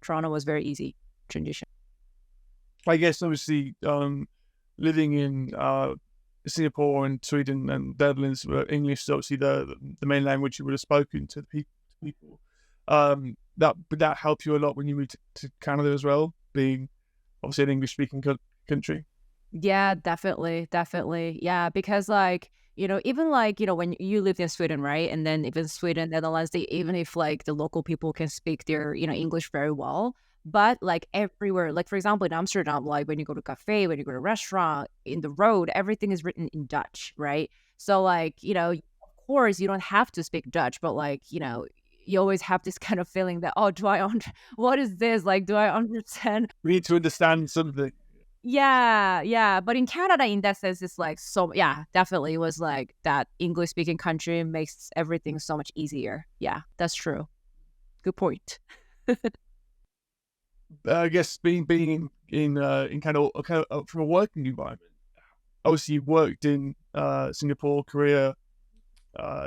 Toronto was very easy transition. I guess obviously living in Singapore and Sweden and Netherlands, where English is obviously the main language you would have spoken to the people. Would that help you a lot when you moved to Canada as well, being obviously an English speaking country? Yeah, definitely. Yeah, because like, even like, when you lived in Sweden, right? And then even Sweden, Netherlands, even if like the local people can speak their, English very well, but like everywhere, like for example, in Amsterdam, like when you go to a cafe, when you go to a restaurant, in the road, everything is written in Dutch, right? So like, of course you don't have to speak Dutch, but like, you always have this kind of feeling that, oh, what is this? Like, do I understand? We need to understand something. Yeah. But in Canada, in that sense, it's like, so, yeah, definitely. It was like that English speaking country makes everything so much easier. Yeah, that's true. Good point. I guess being in kind of from a working environment, obviously you've worked in Singapore, Korea,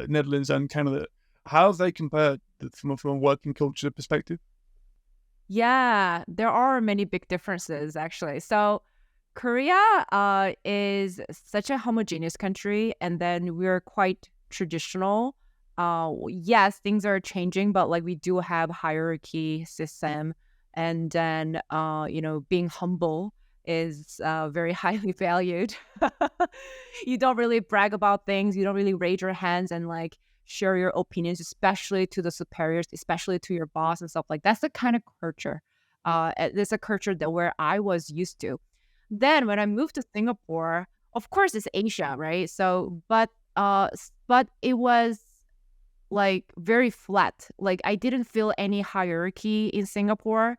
Netherlands, and Canada. How have they compared from a working culture perspective? Yeah, there are many big differences actually. So Korea is such a homogeneous country, and then we're quite traditional. Yes, things are changing, but like we do have hierarchy system, and then being humble is very highly valued. You don't really brag about things. You don't really raise your hands and like share your opinions, especially to the superiors, especially to your boss and stuff like that's the kind of culture. There's a culture that where I was used to. Then when I moved to Singapore, of course it's Asia, right? So, but it was like very flat. Like I didn't feel any hierarchy in Singapore.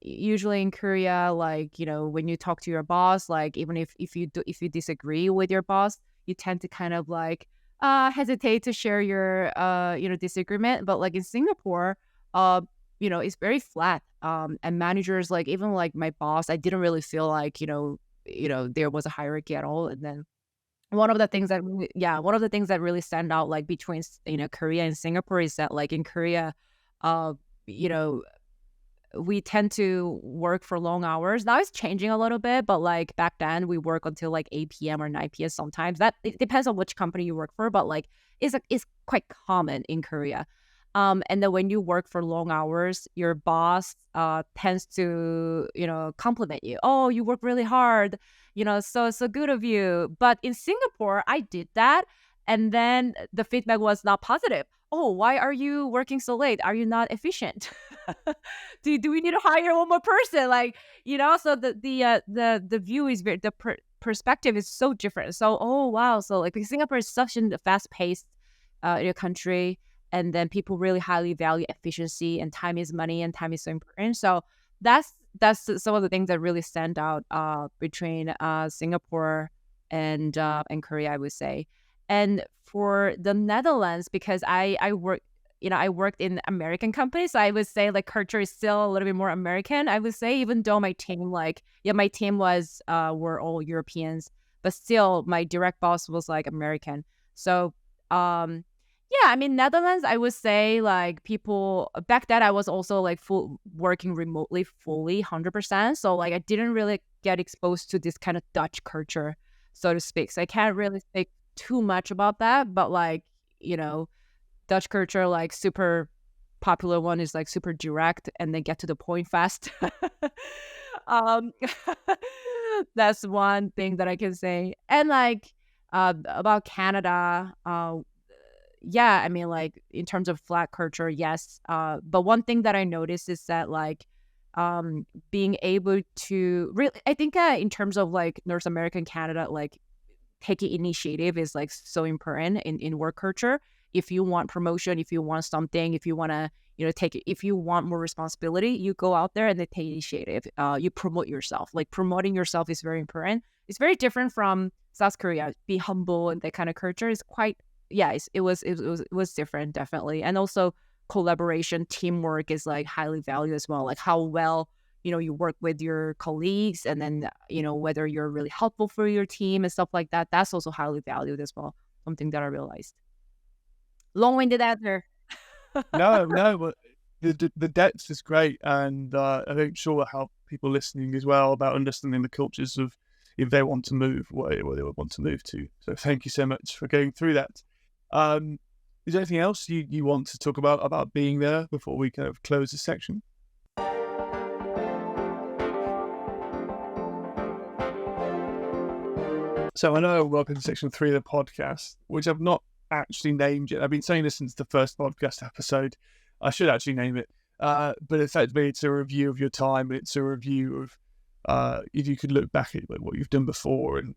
Usually in Korea, like when you talk to your boss, like even if you disagree with your boss, you tend to kind of like hesitate to share your disagreement. But like in Singapore, it's very flat. And managers, like even like my boss, I didn't really feel like there was a hierarchy at all. And then one of the things that really stand out like between Korea and Singapore is that like in Korea, you know we tend to work for long hours. Now it's changing a little bit, but like back then we work until like 8 p.m. or 9 p.m. sometimes. That it depends on which company you work for, but like it's quite common in Korea. And then when you work for long hours, your boss tends to, compliment you. Oh, you work really hard, so good of you. But in Singapore, I did that. And then the feedback was not positive. Oh, why are you working so late? Are you not efficient? Do we need to hire one more person? Like, so the view is perspective is so different. So, oh wow. So like Singapore is such a fast paced country. And then people really highly value efficiency, and time is money, and time is so important. So that's some of the things that really stand out between Singapore and Korea, I would say. And for the Netherlands, because I worked in American companies, so I would say like culture is still a little bit more American. I would say, even though my team my team was were all Europeans, but still my direct boss was like American. So yeah, I mean, Netherlands, I would say like people back then I was also like working remotely fully 100%. So like I didn't really get exposed to this kind of Dutch culture, so to speak. So I can't really speak too much about that. But like, Dutch culture, like super popular one is like super direct and they get to the point fast. um, that's one thing that I can say. And like about Canada, yeah, I mean, like in terms of flat culture, yes. But one thing that I noticed is that like being able to really, I think in terms of like North American Canada, like taking initiative is like so important in work culture. If you want promotion, if you want something, if you want to, if you want more responsibility, you go out there and they take initiative. You promote yourself. Like promoting yourself is very important. It's very different from South Korea. Be humble and that kind of culture is quite. Yeah, it was different, definitely. And also collaboration, teamwork is like highly valued as well. Like how well, you work with your colleagues, and then, whether you're really helpful for your team and stuff like that. That's also highly valued as well. Something that I realized. Long-winded answer. No, but the depth is great, and I think sure will help people listening as well about understanding the cultures of if they want to move, where they would want to move to. So thank you so much for going through that. Is there anything else you want to talk about being there before we kind of close this section? So I know welcome to section 3 of the podcast, which I've not actually named yet. I've been saying this since the first podcast episode. I should actually name it. But effectively, it's a review of your time. It's a review of if you could look back at what you've done before and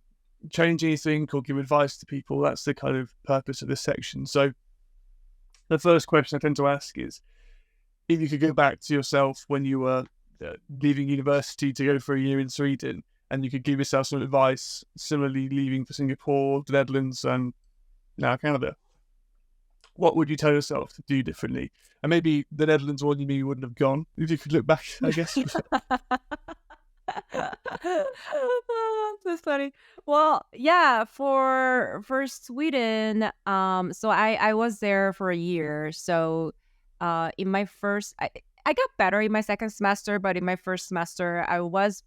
change anything or give advice to people. That's the kind of purpose of this section. So the first question I tend to ask is, if you could go back to yourself when you were leaving university to go for a year in Sweden, and you could give yourself some advice, similarly leaving for Singapore, the Netherlands, and now Canada, what would you tell yourself to do differently? And maybe the Netherlands one, you maybe wouldn't have gone if you could look back, I guess. That's funny. Well, yeah, for Sweden, so I was there for a year. So, in my first, I got better in my second semester, but in my first semester, I was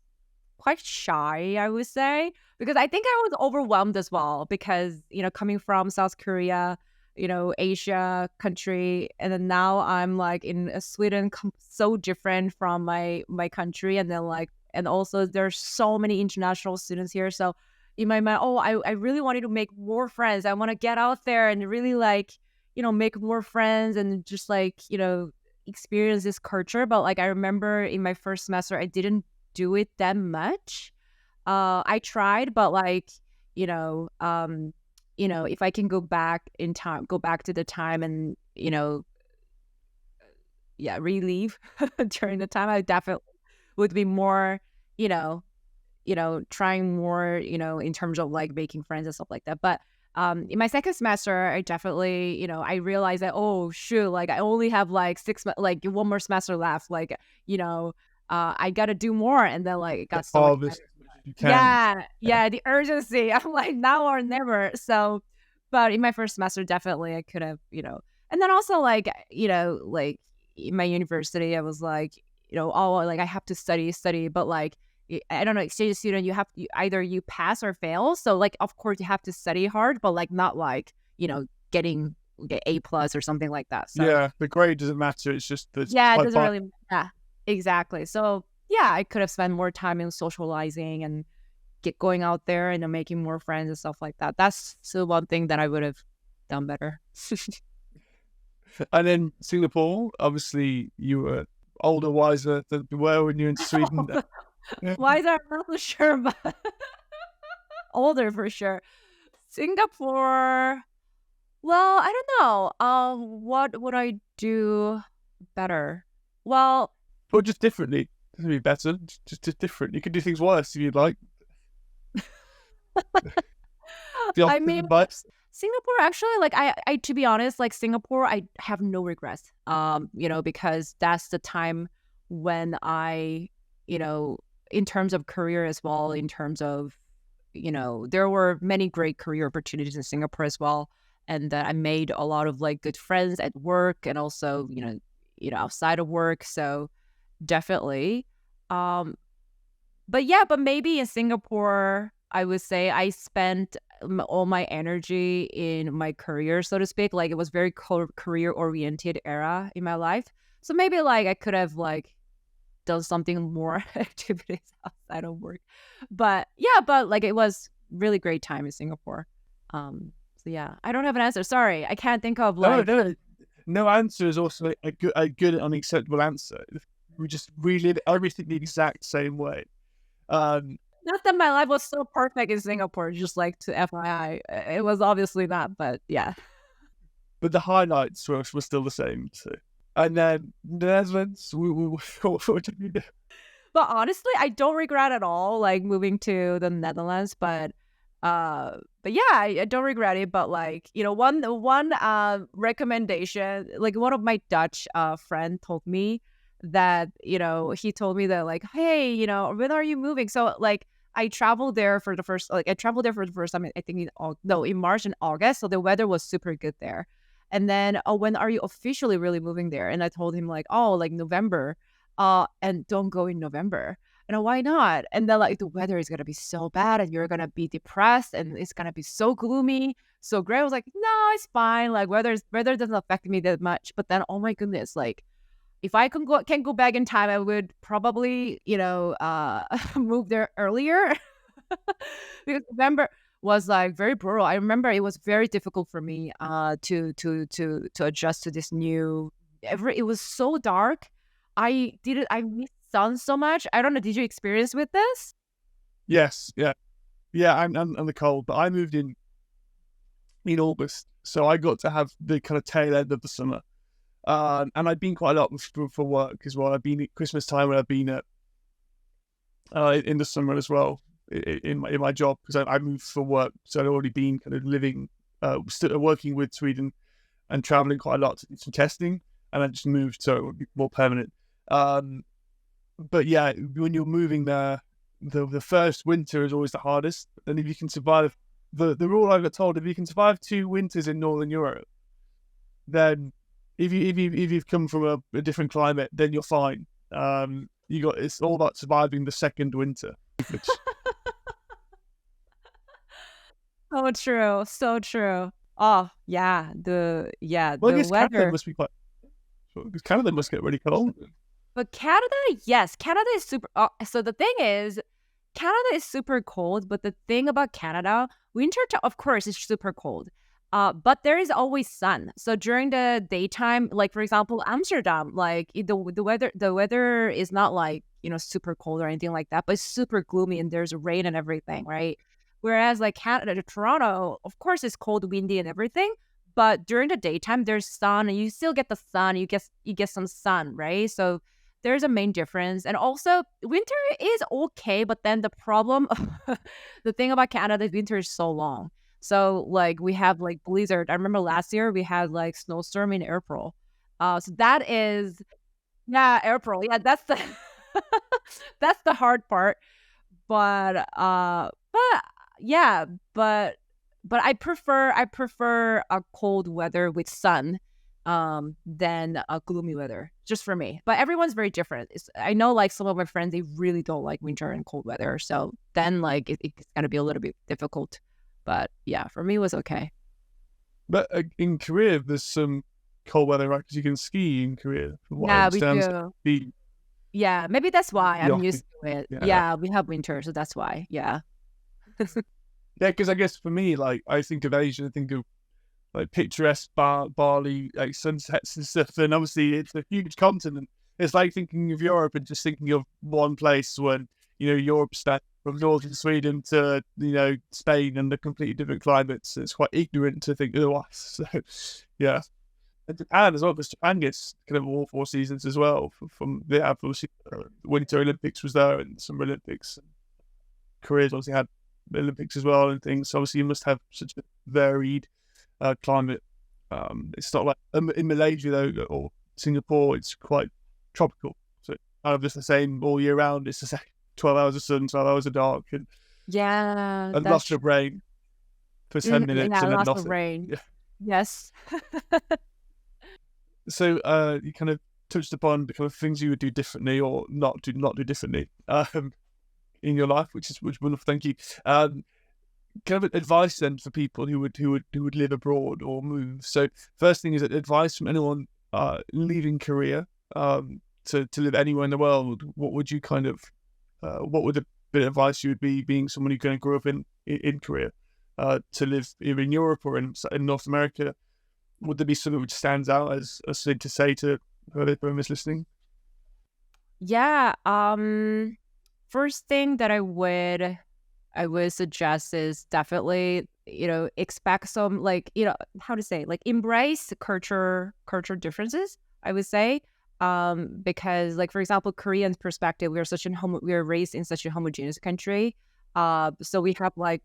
quite shy, I would say, because I think I was overwhelmed as well because, coming from South Korea, Asia country, and then now I'm like in Sweden, so different from my country, and then like, and also there's so many international students here. So in my mind, I really wanted to make more friends. I want to get out there and really like, make more friends and just like, experience this culture. But like I remember in my first semester, I didn't do it that much. I tried, but like, if I can go back in time, go back to the time and, relive during the time, I definitely would be more, trying more, in terms of like making friends and stuff like that. But in my second semester, I definitely, I realized that, oh shoot, like I only have like like one more semester left. Like, I gotta do more. And then like it got so much better. You can. Yeah, the urgency. I'm like now or never. So, but in my first semester, definitely I could have, and then also like, like in my university, I was like, oh, like I have to study, but like I don't know, exchange student, either you pass or fail. So like, of course, you have to study hard, but like not like get A+ or something like that. So yeah, the grade doesn't matter. It's just the it doesn't really. Yeah, exactly. So yeah, I could have spent more time in socializing and going out there and making more friends and stuff like that. That's still one thing that I would have done better. And then Singapore, obviously, you were older, wiser than you were when you were in Sweden. Wiser, I'm not so sure, but older for sure. Singapore, well, I don't know. What would I do better? Well, or just differently. Doesn't be better, just different. You could do things worse if you'd like. I mean, Singapore actually, like I to be honest, like Singapore, I have no regrets. Because that's the time when I, in terms of career as well, in terms of, there were many great career opportunities in Singapore as well, and I made a lot of like good friends at work and also, outside of work. So definitely, but maybe in Singapore, I would say I spent all my energy in my career, so to speak. Like it was very career-oriented era in my life. So maybe like I could have like done something more activities outside of work. But like it was really great time in Singapore. So yeah, I don't have an answer. Sorry, I can't think of like. No answer is also a good and unacceptable answer. We just relive everything the exact same way. Not that my life was so perfect in Singapore, just like to FYI. It was obviously not, but yeah. But the highlights were still the same too. And then the Netherlands, what did we do? But honestly, I don't regret at all like moving to the Netherlands. But yeah, I don't regret it. But like, one recommendation, like one of my Dutch friend told me that, he told me that like, hey, when are you moving? So like I traveled there for the first time, I think in March and August. So the weather was super good there. And then, when are you officially really moving there? And I told him like, oh, like November, and don't go in November. And why not? And then like the weather is going to be so bad and you're going to be depressed and it's going to be so gloomy. So Greg was like, no, it's fine. Like weather doesn't affect me that much. But then, oh my goodness, like, if I can go back in time, I would probably, move there earlier because November was like very brutal. I remember it was very difficult for me to adjust to this new. It was so dark. I missed sun so much. I don't know. Did you experience with this? Yes, yeah. I'm the cold, but I moved in August, so I got to have the kind of tail end of the summer. And I've been quite a lot for work as well. I've been at Christmas time, and I've been at in the summer as well in my job because I moved for work. So I'd already been kind of living, working with Sweden and traveling quite a lot to do some testing, and I just moved so it would be more permanent. But yeah, when you're moving there, the first winter is always the hardest. And if you can survive the rule I got told, if you can survive 2 winters in Northern Europe, then if you've come from a different climate, then you're fine. It's all about surviving the second winter. Which... So true, so true. Oh yeah, the Well, I guess weather. Canada must be quite. Because Canada must get really cold. But Canada, yes, Canada is super. So the thing is, Canada is super cold. But the thing about Canada, of course, is super cold. But there is always sun. So during the daytime, like for example, Amsterdam, like the weather is not like super cold or anything like that, but it's super gloomy and there's rain and everything, right? Whereas like Canada, Toronto, of course, it's cold, windy, and everything. But during the daytime, there's sun, and you still get the sun. You get some sun, right? So there's a main difference. And also, winter is okay, but then the problem, the thing about Canada is winter is so long. So like we have like blizzard. I remember last year we had like snowstorm in April. So that is April. Yeah, that's the that's the hard part. But yeah, but I prefer a cold weather with sun than a gloomy weather, just for me. But everyone's very different. I know like some of my friends, they really don't like winter and cold weather, so then like it's gonna be a little bit difficult. But yeah, for me it was okay. But in Korea, there's some cold weather, right? Because you can ski in Korea. From what I Yeah, we understand. do. Yeah, maybe that's why I'm Yeah. used to it. Yeah. Yeah, we have winter, so that's why. Yeah. Yeah, because I guess for me, like I think of Asia, I think of like picturesque Bali, like sunsets and stuff. And obviously, it's a huge continent. It's like thinking of Europe and just thinking of one place when Europe stands from northern Sweden to Spain and the completely different climates. It's quite ignorant to think otherwise. So yeah, and Japan as well, because Japan gets kind of all 4 seasons as well. From the obviously Winter Olympics was there and Summer Olympics. Korea's obviously had the Olympics as well and things. So obviously, you must have such a varied climate. It's not like in Malaysia though or Singapore. It's quite tropical, so kind of just the same all year round. It's the same 12 hours of sun, 12 hours of dark, and Yeah, lots of rain for 10 minutes yeah, and then lots of nothing. rain. Yeah. Yes. So you kind of touched upon the kind of things you would do differently or not do differently in your life, which is wonderful. Thank you. Kind of advice then for people who would live abroad or move. So first thing is advice from anyone leaving Korea to live anywhere in the world. What would you kind of what would the bit of advice you would be, being someone who's going to grow up in Korea to live either in Europe or in North America? Would there be something which stands out as a thing to say to whoever's listening? Yeah. First thing that I would suggest is definitely, expect some like, how to say, like embrace culture differences, I would say. Because like, for example, Korean perspective, we are raised in such a homogeneous country. So we have like,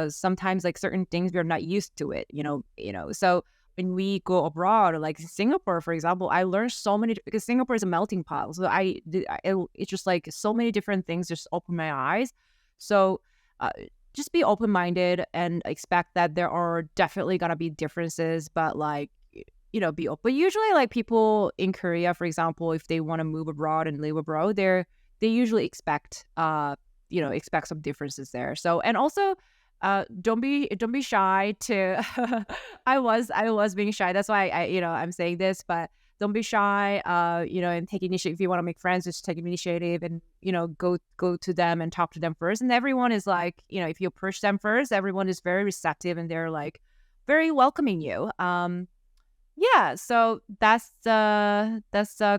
sometimes like certain things we're not used to it, so when we go abroad, like Singapore, for example, I learned so many, because Singapore is a melting pot. So it's just like so many different things just open my eyes. So just be open-minded and expect that there are definitely gonna be differences, but like, be open. But usually like people in Korea, for example, if they want to move abroad and live abroad, they usually expect some differences there. So, and also don't be shy to I was being shy. That's why I'm saying this, but don't be shy, and take initiative. If you want to make friends, just take initiative and, go to them and talk to them first. And everyone is like, if you push them first, everyone is very receptive and they're like very welcoming you. Yeah, so that's a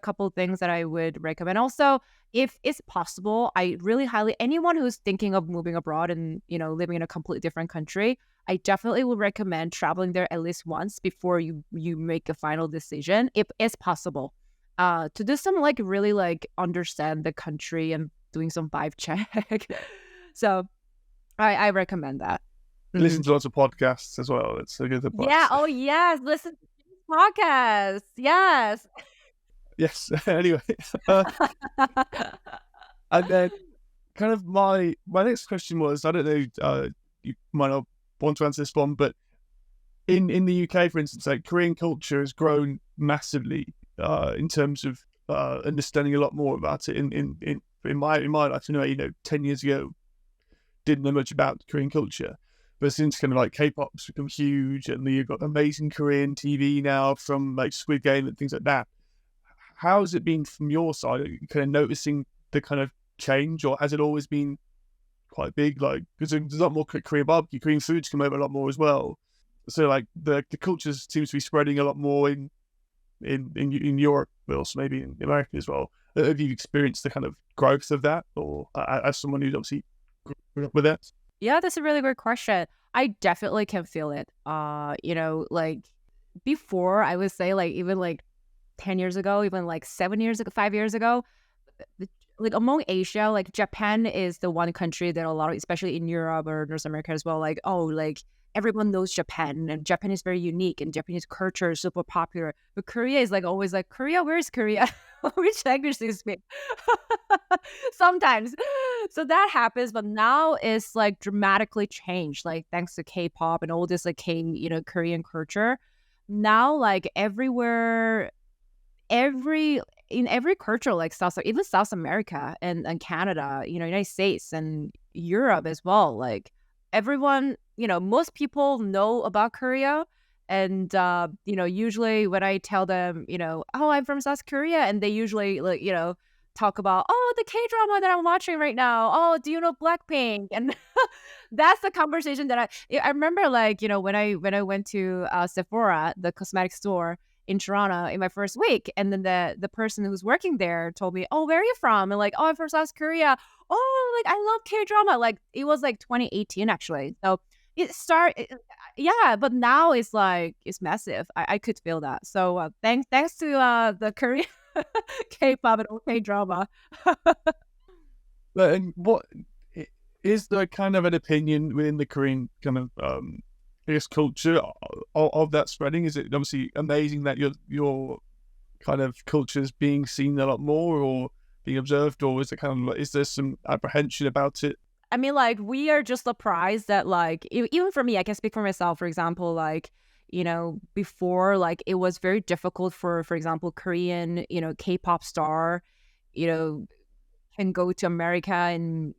couple of things that I would recommend. Also, if it's possible, I really highly, anyone who's thinking of moving abroad and, living in a completely different country, I definitely would recommend traveling there at least once before you make a final decision, if it's possible. To do some like really like understand the country and doing some vibe check. So I recommend that. Listen to lots of podcasts as well. It's a good advice. Yeah. Oh yes. Listen to podcasts. Yes. Yes. Anyway, and then kind of my next question was, I don't know, you might not want to answer this one, but in the UK, for instance, like Korean culture has grown massively in terms of understanding a lot more about it. In my life, 10 years ago, didn't know much about Korean culture, but since kind of like K-pop's become huge, and you've got amazing Korean TV now from like Squid Game and things like that. How has it been from your side? Are you kind of noticing the kind of change, or has it always been quite big? Like, because there's a lot more Korean barbecue, Korean foods come over a lot more as well. So like the culture seems to be spreading a lot more in Europe, but also maybe in America as well. Have you experienced the kind of growth of that, or as someone who's obviously grew up with that? Yeah, that's a really good question. I definitely can feel it. Like before, I would say like even like 10 years ago, even like 7 years ago, 5 years ago, like among Asia, like Japan is the one country that a lot of, especially in Europe or North America as well, like, oh, like everyone knows Japan, and Japan is very unique, and Japanese culture is super popular. But Korea is like always like, Korea, where's Korea? Which language do you speak? Sometimes. So that happens, but now it's like dramatically changed, like thanks to K-pop and all this like Korean culture. Now like everywhere, in every culture, like even South America and Canada, United States and Europe as well, like everyone, most people know about Korea. And usually when I tell them, oh, I'm from South Korea, and they usually like talk about, oh, the K-drama that I'm watching right now, oh, do you know Blackpink? And that's the conversation that I remember, like when I went to Sephora, the cosmetic store in Toronto in my first week. And then the person who's working there told me, oh, where are you from? And like, oh, I'm from South Korea. Oh, like I love K-drama. Like it was like 2018 actually. So yeah, but now it's like, it's massive. I could feel that. So thanks to the Korean K-pop and K-drama. And what is there kind of an opinion within the Korean kind of I guess culture of that spreading? Is it obviously amazing that your kind of culture is being seen a lot more or being observed, or is it kind of like, is there some apprehension about it? I mean, like, we are just surprised that, like, even for me, I can speak for myself, for example, like, before, like, it was very difficult for example, Korean, K-pop star, can go to America and,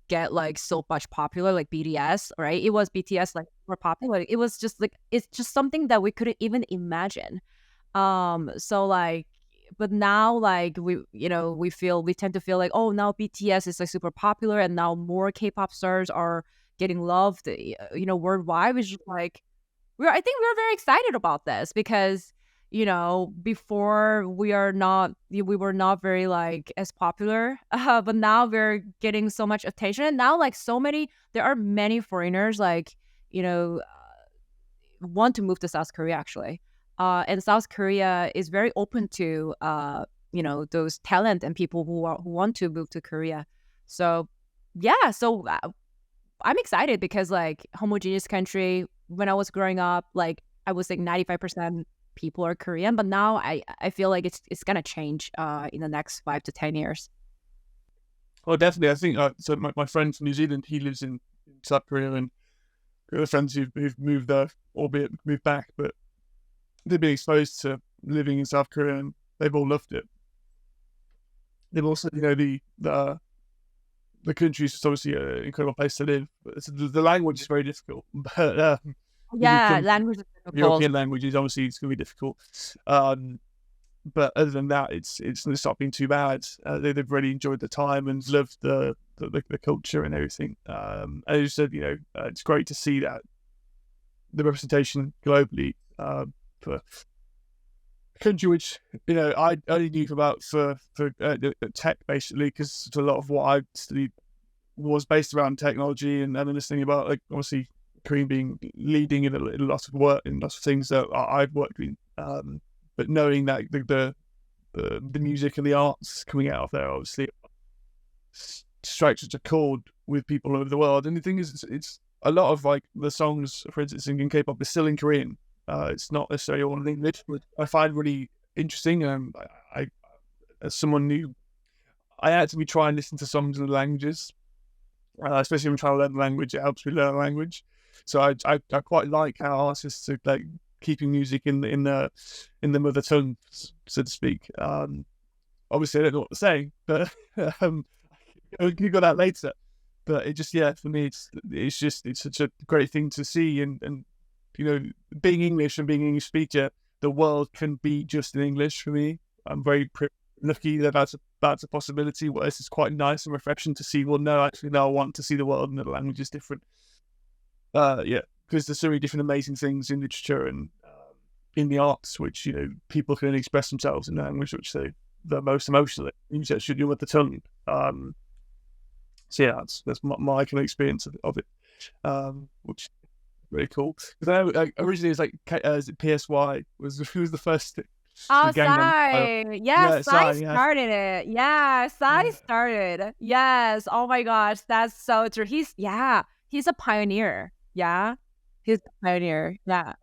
get, like, so much popular, like BTS, right? It was BTS, like, more popular. It was just, like, it's just something that we couldn't even imagine. So, like, but now like we tend to feel like, oh, now BTS is like super popular, and now more K-pop stars are getting loved worldwide, which is like I think we're very excited about this because before we were not very like as popular, but now we're getting so much attention, and now like there are many foreigners like want to move to South Korea actually. And South Korea is very open to those talent and people who want to move to Korea. So yeah, I'm excited because like homogeneous country. When I was growing up, like I was like 95% people are Korean, but now I feel like it's gonna change in the next 5 to 10 years. Well, definitely. I think so. My friend from New Zealand, he lives in South Korea, and other friends who've moved there, albeit moved back, but they've been exposed to living in South Korea, and they've all loved it. They've also, the country is obviously an incredible place to live. But the language is very difficult. But Yeah, language is difficult. European languages, obviously, it's going to be difficult. But other than that, it's not been too bad. They've really enjoyed the time and loved the culture and everything. And as you said, it's great to see that the representation globally for a country which I only knew about for tech basically, because a lot of what I studied was based around technology and understanding about like obviously Korean being leading in a lot of work and lots of things that I've worked in. But knowing that the music and the arts coming out of there obviously strikes such a chord with people all over the world. And the thing is, it's a lot of like the songs, for instance, in K-pop, is still in Korean. It's not necessarily all in English, but I find really interesting. I as someone new, I actively try and listen to songs in the languages, especially when I'm trying to learn the language. It helps me learn the language. So I quite like how artists are like keeping music in the mother tongue, so to speak. Obviously, I don't know what to say, but you got that later. But it just, for me, it's such a great thing to see, and being English and being an English speaker, the world can be just in English for me. I'm very lucky that that's a possibility. Well, it's quite nice and refreshing to see. Well, no, actually, no, I want to see the world and the language is different. Because there's so many different amazing things in literature and in the arts, which people can express themselves in language which the most emotionally. You just should do with the tongue. So that's my kind of experience of it, which is really cool. Because I know originally it was like PSY was who was the first. Oh, Sai. Yeah, Sai started it. Yeah, Sai started. Yes. Oh my gosh, that's so true. He's a pioneer. Yeah, he's a pioneer. Yeah.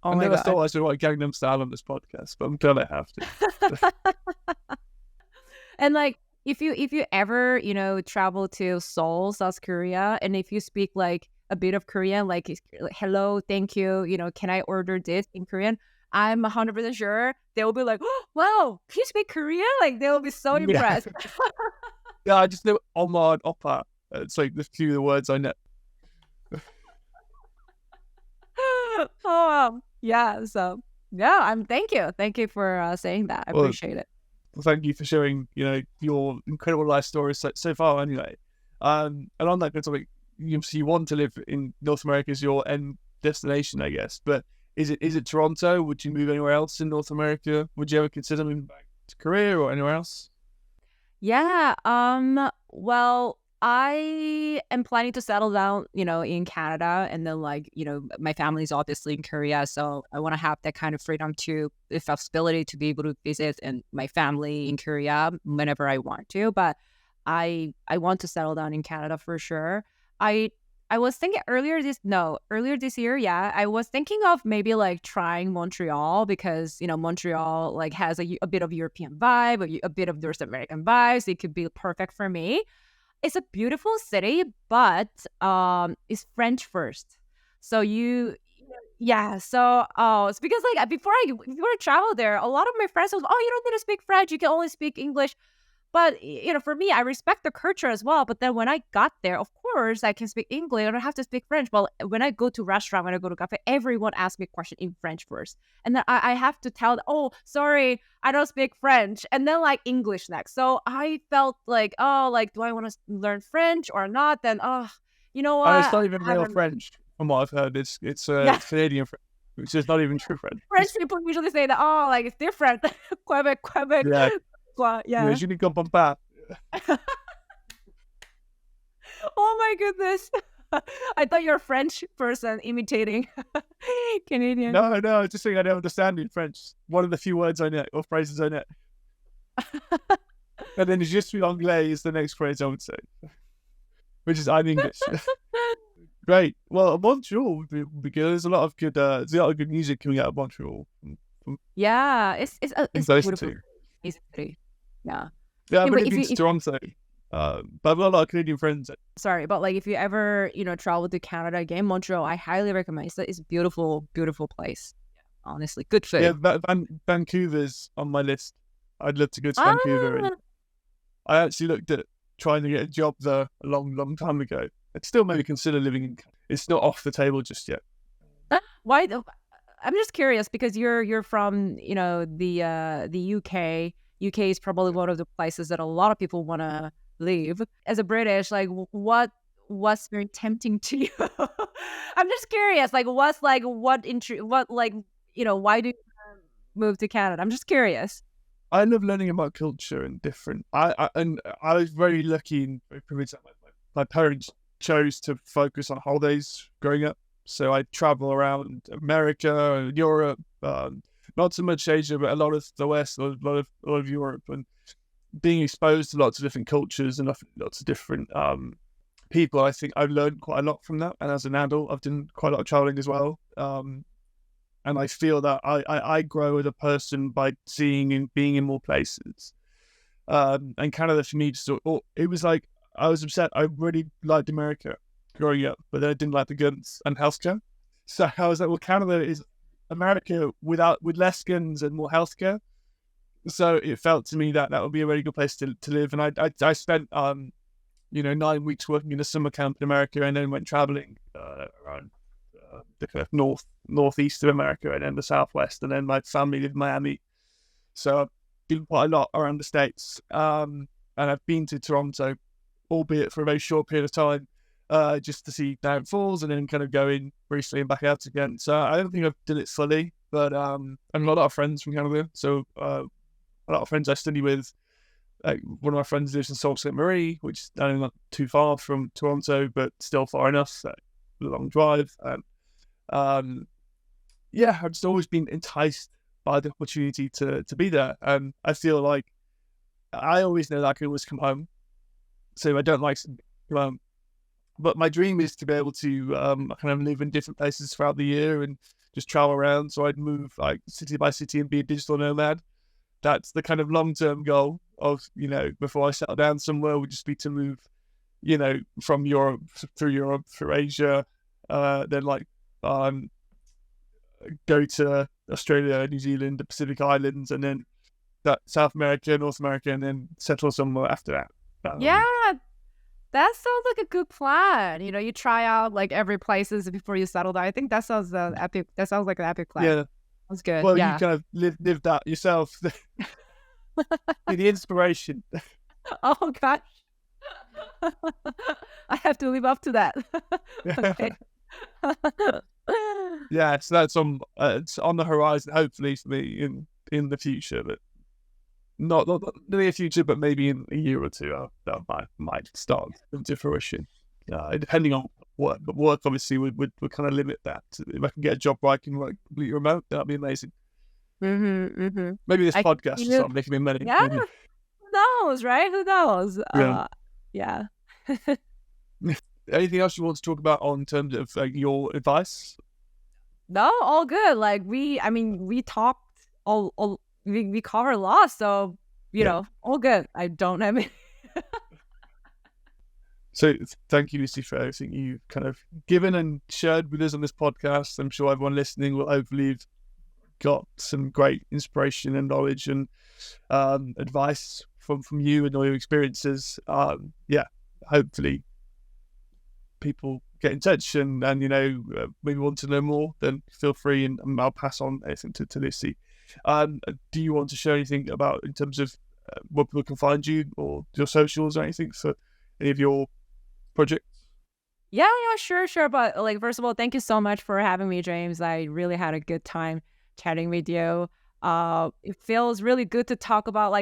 Oh I my never god. thought I should write Gangnam Style on this podcast, but I'm glad I have to. And like, if you ever travel to Seoul, South Korea, and if you speak like a bit of Korean, like hello, thank you, can I order this in Korean? I'm 100% sure they will be like, oh, wow, can you speak Korean? Like they will be so impressed. Yeah, I just know Oma and Oppa. It's like the few of the words I know. Oh yeah, so yeah, thank you for saying that. I appreciate it. Well, thank you for sharing your incredible life stories so far anyway, and on that good topic, you want to live in North America as your end destination, I guess, but is it Toronto? Would you move anywhere else in North America? Would you ever consider moving back to Korea or anywhere else? Yeah, well, I am planning to settle down, in Canada, and then my family's obviously in Korea, so I want to have that kind of freedom the flexibility to be able to visit and my family in Korea whenever I want to. But I want to settle down in Canada for sure. I was thinking earlier this year, I was thinking of maybe like trying Montreal, because Montreal like has a bit of European vibe, a bit of North American vibes. It could be perfect for me. It's a beautiful city, but it's French first. So it's because like before I travel there, a lot of my friends was, oh, you don't need to speak French, you can only speak English. But for me, I respect the culture as well. But then when I got there, of course, I can speak English. I don't have to speak French. But when I go to restaurant, when I go to cafe, everyone asks me a question in French first, and then I have to tell them, oh, sorry, I don't speak French, and then like English next. So I felt like, oh, like, do I want to learn French or not? Then, you know what? It's not even real French, from what I've heard. It's Canadian French, which is not even true French. French people usually say that, oh, like it's different. Quebec. Yeah. Yeah. Je ne comprends pas. Oh my goodness. I thought you're a French person imitating Canadian. No, I was just saying I don't understand in French. One of the few words I know, or phrases I know. And then je suis anglais is the next phrase I would say, which is I'm English. Great. Well, Montreal would be good. There's a lot of good music coming out of Montreal. Yeah, it's beautiful. Yeah. Yeah, I've only been to Toronto, but I've got a lot of Canadian friends. Sorry, but like if you ever travel to Canada again, Montreal, I highly recommend. It's a beautiful, beautiful place. Honestly, good food. Yeah, Vancouver's on my list. I'd love to go to Vancouver. And I actually looked at trying to get a job there a long, long time ago. I'd still maybe consider living in. It's not off the table just yet. Why? I'm just curious because you're from the UK. UK is probably one of the places that a lot of people want to live. As a British, like what's very tempting to you? I'm just curious. Like why do you move to Canada? I'm just curious. I love learning about culture and different. I was very lucky and very privileged that my parents chose to focus on holidays growing up. So I travel around America and Europe, not so much Asia, but a lot of the West, a lot of Europe, and being exposed to lots of different cultures and lots of different people. I think I've learned quite a lot from that. And as an adult, I've done quite a lot of traveling as well. And I feel that I grow as a person by seeing and being in more places. And Canada for me it was like I was upset. I really liked America growing up, but then I didn't like the guns and healthcare. So I was like, well, Canada is America with less guns and more healthcare. So it felt to me that would be a really good place to live. And I spent 9 weeks working in a summer camp in America, and then went traveling around the kind of northeast of America, and then the southwest, and then my family lived in Miami. So I've been quite a lot around the States, and I've been to Toronto, albeit for a very short period of time, just to see Niagara Falls, and then kind of go in briefly and back out again. So I don't think I've done it fully, but and a lot of friends from Canada. So a lot of friends I study with. Like one of my friends lives in Sault Ste. Marie, which is not too far from Toronto, but still far enough. So a long drive. And I've just always been enticed by the opportunity to be there. And I feel like I always know that I can always come home. So I don't like to come home. But my dream is to be able to kind of live in different places throughout the year and just travel around. So I'd move like city by city and be a digital nomad. That's the kind of long-term goal of, before I settle down somewhere, would just be to move, from Europe, through Asia, then go to Australia, New Zealand, the Pacific Islands, and then South America, North America, and then settle somewhere after that. Yeah, that sounds like a good plan. You try out like every places before you settle down. I think that sounds epic. That sounds like an epic plan. Yeah. That's good. Well, yeah. You kind of live that yourself. The inspiration. Oh gosh. I have to live up to that. Okay. Yeah, so that's it's on the horizon, hopefully for me in the future, but not the near future, but maybe in a year or two that might start into fruition. Depending on work, but work obviously would kind of limit that. If I can get a job where I can work completely remote, that'd be amazing. Maybe this podcast will start making me money. Yeah, who knows, right? Who knows? Yeah. Anything else you want to talk about in terms of your advice? No, all good. Like we talked we covered a lot, so you know, all good. I don't have any. So thank you, Lucy, for everything you've kind of given and shared with us on this podcast. I'm sure everyone listening will hopefully have got some great inspiration and knowledge and advice from you and all your experiences. Hopefully people get in touch and maybe want to know more, then feel free and I'll pass on anything to Lucy. Do you want to share anything about in terms of where people can find you or your socials or anything for any of your projects? Yeah, sure. But first of all, thank you so much for having me, James. I really had a good time chatting with you. It feels really good to talk about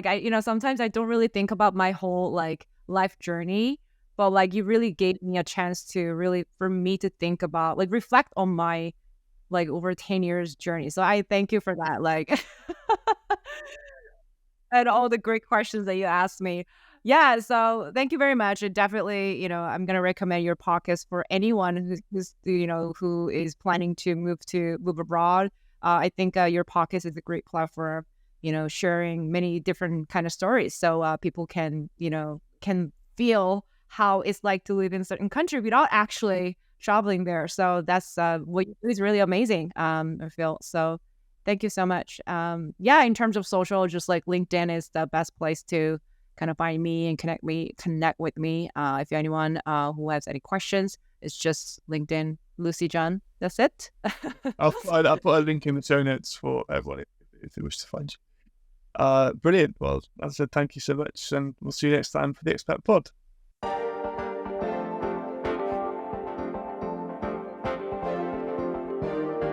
sometimes I don't really think about my whole life journey, but you really gave me a chance to for me to think about reflect on my over 10 years journey. So I thank you for that. And all the great questions that you asked me. Yeah, so thank you very much. And definitely, I'm going to recommend your podcast for anyone who's who is planning to move abroad. I think your podcast is a great platform, sharing many different kind of stories. So people can feel how it's like to live in a certain country without actually traveling there. So that's what is really amazing, I feel. So thank you so much. In terms of social, just LinkedIn is the best place to kind of find me and connect with me. If anyone who has any questions, it's just LinkedIn, Lucy Jeon. That's it. I'll put a link in the show notes for everyone if they wish to find you. Brilliant. Well, as I said, thank you so much, and we'll see you next time for the Expat Pod.